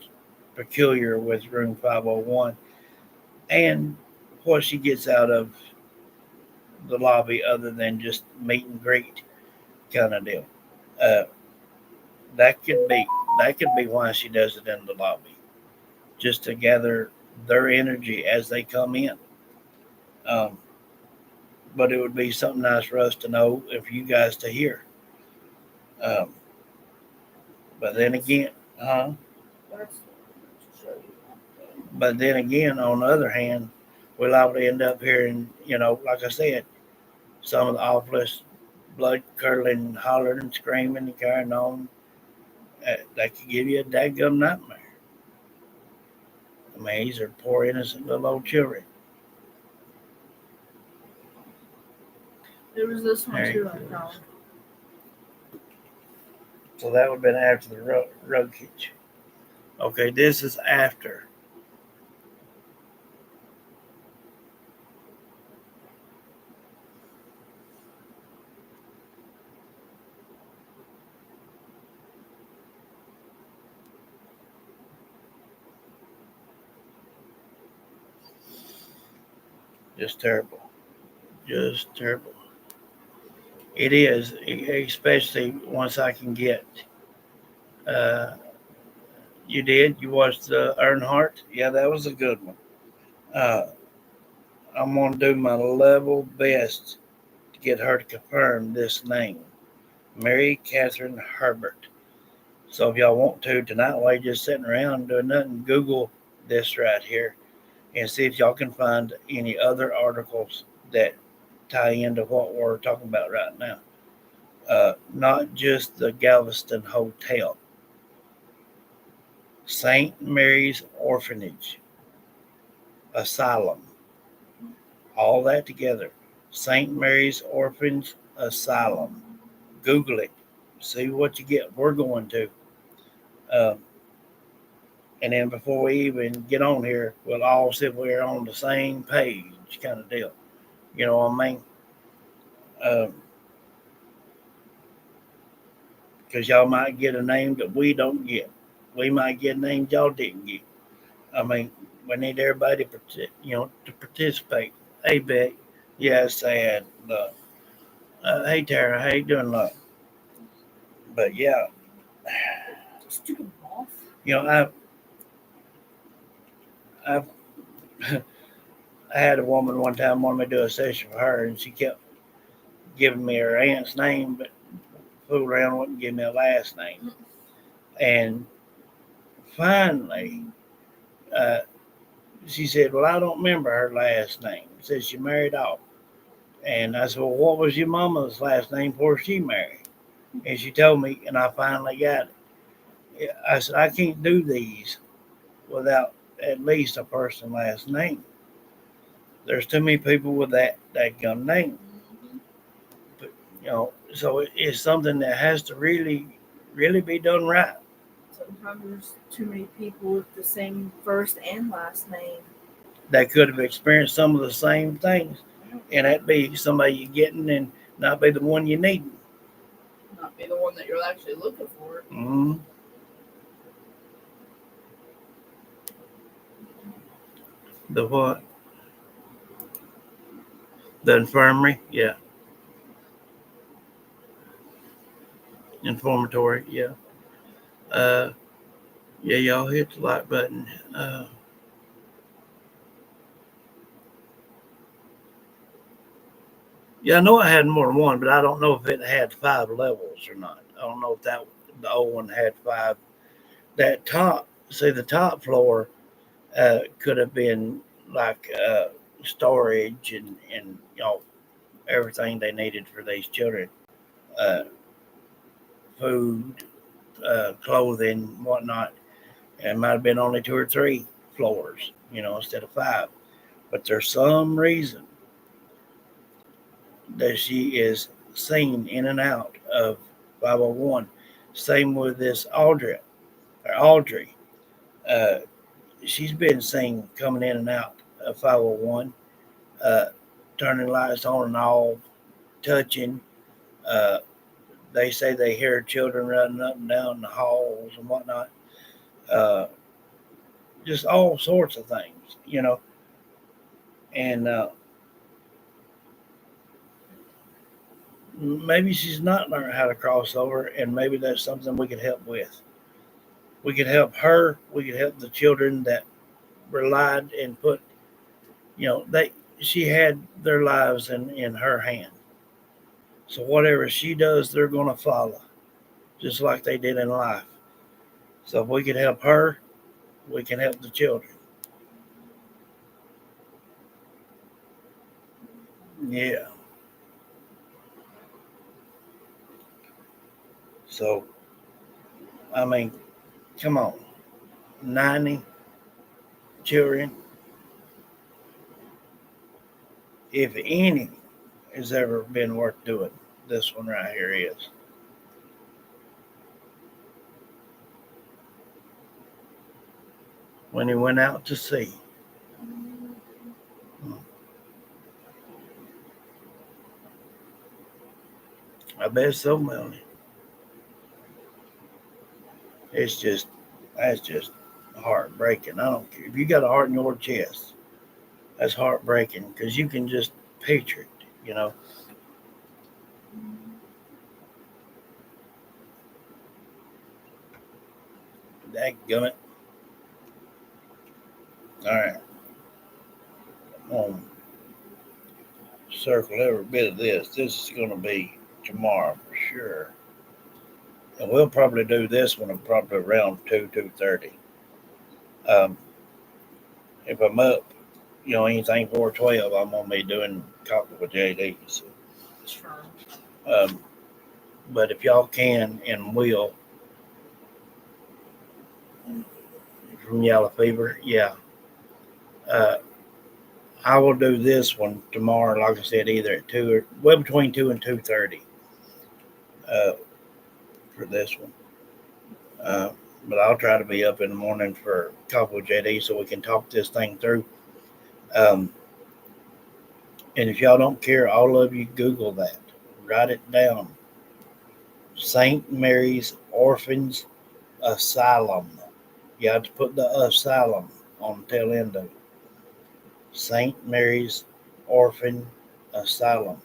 B: peculiar with room 501 and what she gets out of the lobby other than just meet and greet kind of deal. Uh, that could be why she does it in the lobby, just to gather their energy as they come in. Um, but it would be something nice for us to know, if you guys to hear. Um, but then again, but then again, on the other hand, we're liable to end up hearing, like I said, some of the awfulest blood curdling, hollering, and screaming, and carrying on. That could give you a dadgum nightmare. I mean, these are poor, innocent little old children.
A: There was this one
B: There
A: too
B: you
A: I found.
B: So that would have been after the rug hitch. Okay, this is after. Just terrible. Just terrible. It is, especially once I can get. Uh, you did? You watched the Earnhardt? Yeah, that was a good one. Uh, I'm going to do my level best to get her to confirm this name, Mary Catherine Herbert. So if y'all want to tonight, while you're just sitting around doing nothing, Google this right here and see if y'all can find any other articles that tie into what we're talking about right now. Not just the Galveston Hotel, St. Mary's Orphanage, Asylum, all that together. St. Mary's Orphanage Asylum. Google it. See what you get. We're going to. Um, and then before we even get on here, we'll all see if we're on the same page, kind of deal. You know what I mean? Because y'all might get a name that we don't get. We might get names y'all didn't get. I mean, we need everybody to participate. Hey, Beck. Yeah, it's sad. But, hey, Tara. How you doing, love? But yeah,
A: Stupid moth.
B: I've I had a woman one time wanted me to do a session for her, and she kept giving me her aunt's name, but fooled around wouldn't give me a last name. And finally, uh, she said, "Well, I don't remember her last name." Said she married off. And I said, "Well, what was your mama's last name before she married?" And she told me, and I finally got it. I said, "I can't do these without at least a person's last name. There's too many people with that gun name." But, so it's something that has to really, really be done right.
A: Sometimes there's too many people with the same first and last name.
B: That could have experienced some of the same things, and that be somebody you're getting and not be the one you need.
A: Not be the one that you're actually looking for.
B: Mm-hmm. The what? The infirmary? Yeah. Informatory? Yeah. Yeah, y'all hit the like button. Yeah, I know I had more than one, but I don't know if it had 5 levels or not. I don't know if the old one had 5. That top, see, the top floor could have been like storage and everything they needed for these children, uh, food, clothing, whatnot. And it might have been only 2 or 3 floors, instead of 5. But there's some reason that she is seen in and out of 501. Same with this Audrey. Uh, she's been seen coming in and out of 501, uh, turning lights on and off, touching. Uh, they say they hear children running up and down the halls and whatnot. Uh, just all sorts of things. And maybe she's not learned how to cross over, and maybe that's something we could help with. We could help her. We could help the children that relied and put, she had their lives in her hand. So whatever she does, they're going to follow, just like they did in life. So if we could help her, we can help the children. Yeah. So, I mean, come on. 90 children, if any, has ever been worth doing. This one right here is. When he went out to sea. I bet so, Melanie. That's just heartbreaking. I don't care. If you got a heart in your chest, that's heartbreaking because you can just picture it. Dadgummit. All right. Circle every bit of this. This is going to be tomorrow for sure. And we'll probably do this one probably around 2:30. Um, if I'm up, anything 4:12, I'm gonna be doing coffee with JD. So,
A: Sure.
B: um, but if y'all can and will from Yellow Fever, yeah, uh, I will do this one tomorrow. Like I said, either at 2 or between 2 and 2:30 uh, for this one. Uh, but I'll try to be up in the morning for coffee with JD so we can talk this thing through. Um, and if y'all don't care, all of you Google that, write it down. St. Mary's Orphans Asylum. You have to put the asylum on the tail end of it. St. Mary's Orphan Asylum.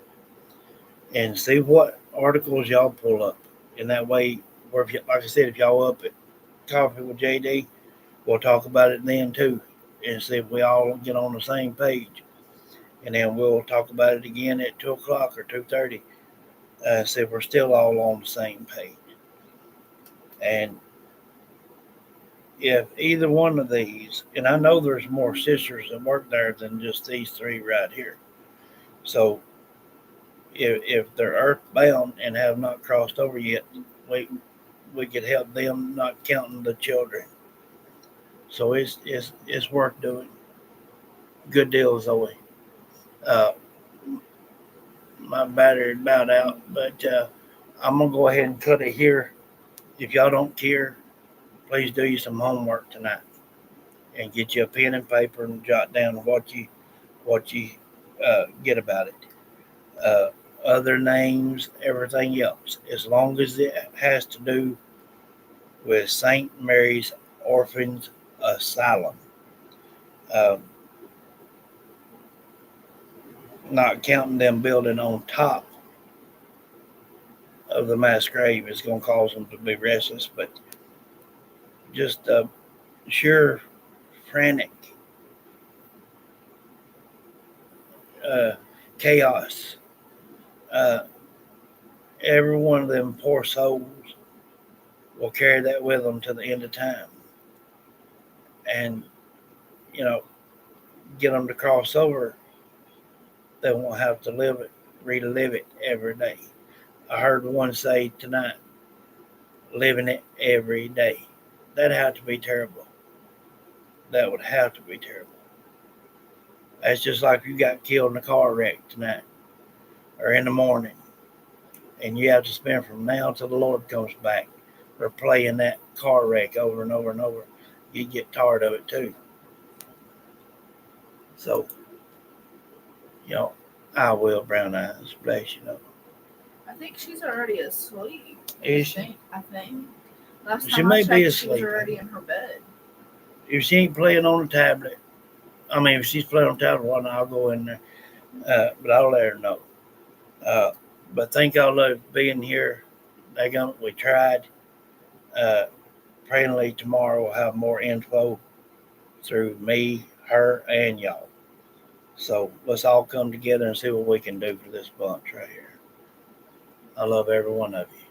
B: And see what articles y'all pull up. In that way, or if like I said, if y'all up at Coffee with JD, we'll talk about it then too. And see if we all get on the same page. and then we'll talk about it again at 2 o'clock or 2:30. See if we're still all on the same page. And if either one of these, and I know there's more sisters that work there than just these three right here. So if they're earthbound and have not crossed over yet, we could help them, not counting the children. So it's worth doing. Good deal, Zoe. Uh, my battery about out, but I'm gonna go ahead and cut it here. If y'all don't care, please do you some homework tonight and get you a pen and paper and jot down what you get about it. Uh, Other names, everything else, as long as it has to do with St. Mary's Orphans Asylum. Um, Not counting them building on top of the mass grave is going to cause them to be restless, but just sure frantic chaos. Uh, every one of them poor souls will carry that with them to the end of time, and you know, get them to cross over. They won't have to relive it every day. I heard one say tonight, living it every day. That'd have to be terrible. That would have to be terrible. That's just like you got killed in a car wreck tonight or in the morning, and you have to spend from now till the Lord comes back replaying that car wreck over and over and over. You get tired of it too. So, I will, brown eyes, bless you.
A: I think she's already asleep.
B: Is she?
A: I think. Last
B: She
A: time
B: may
A: I
B: be
A: checked, she
B: asleep.
A: was already in her bed.
B: If she ain't playing on the tablet, if she's playing on the tablet, well, I'll go in there. But I'll let her know. But thank y'all for being here. We tried. Prayingly tomorrow we'll have more info through me, her, and y'all. So let's all come together and see what we can do for this bunch right here. I love every one of you.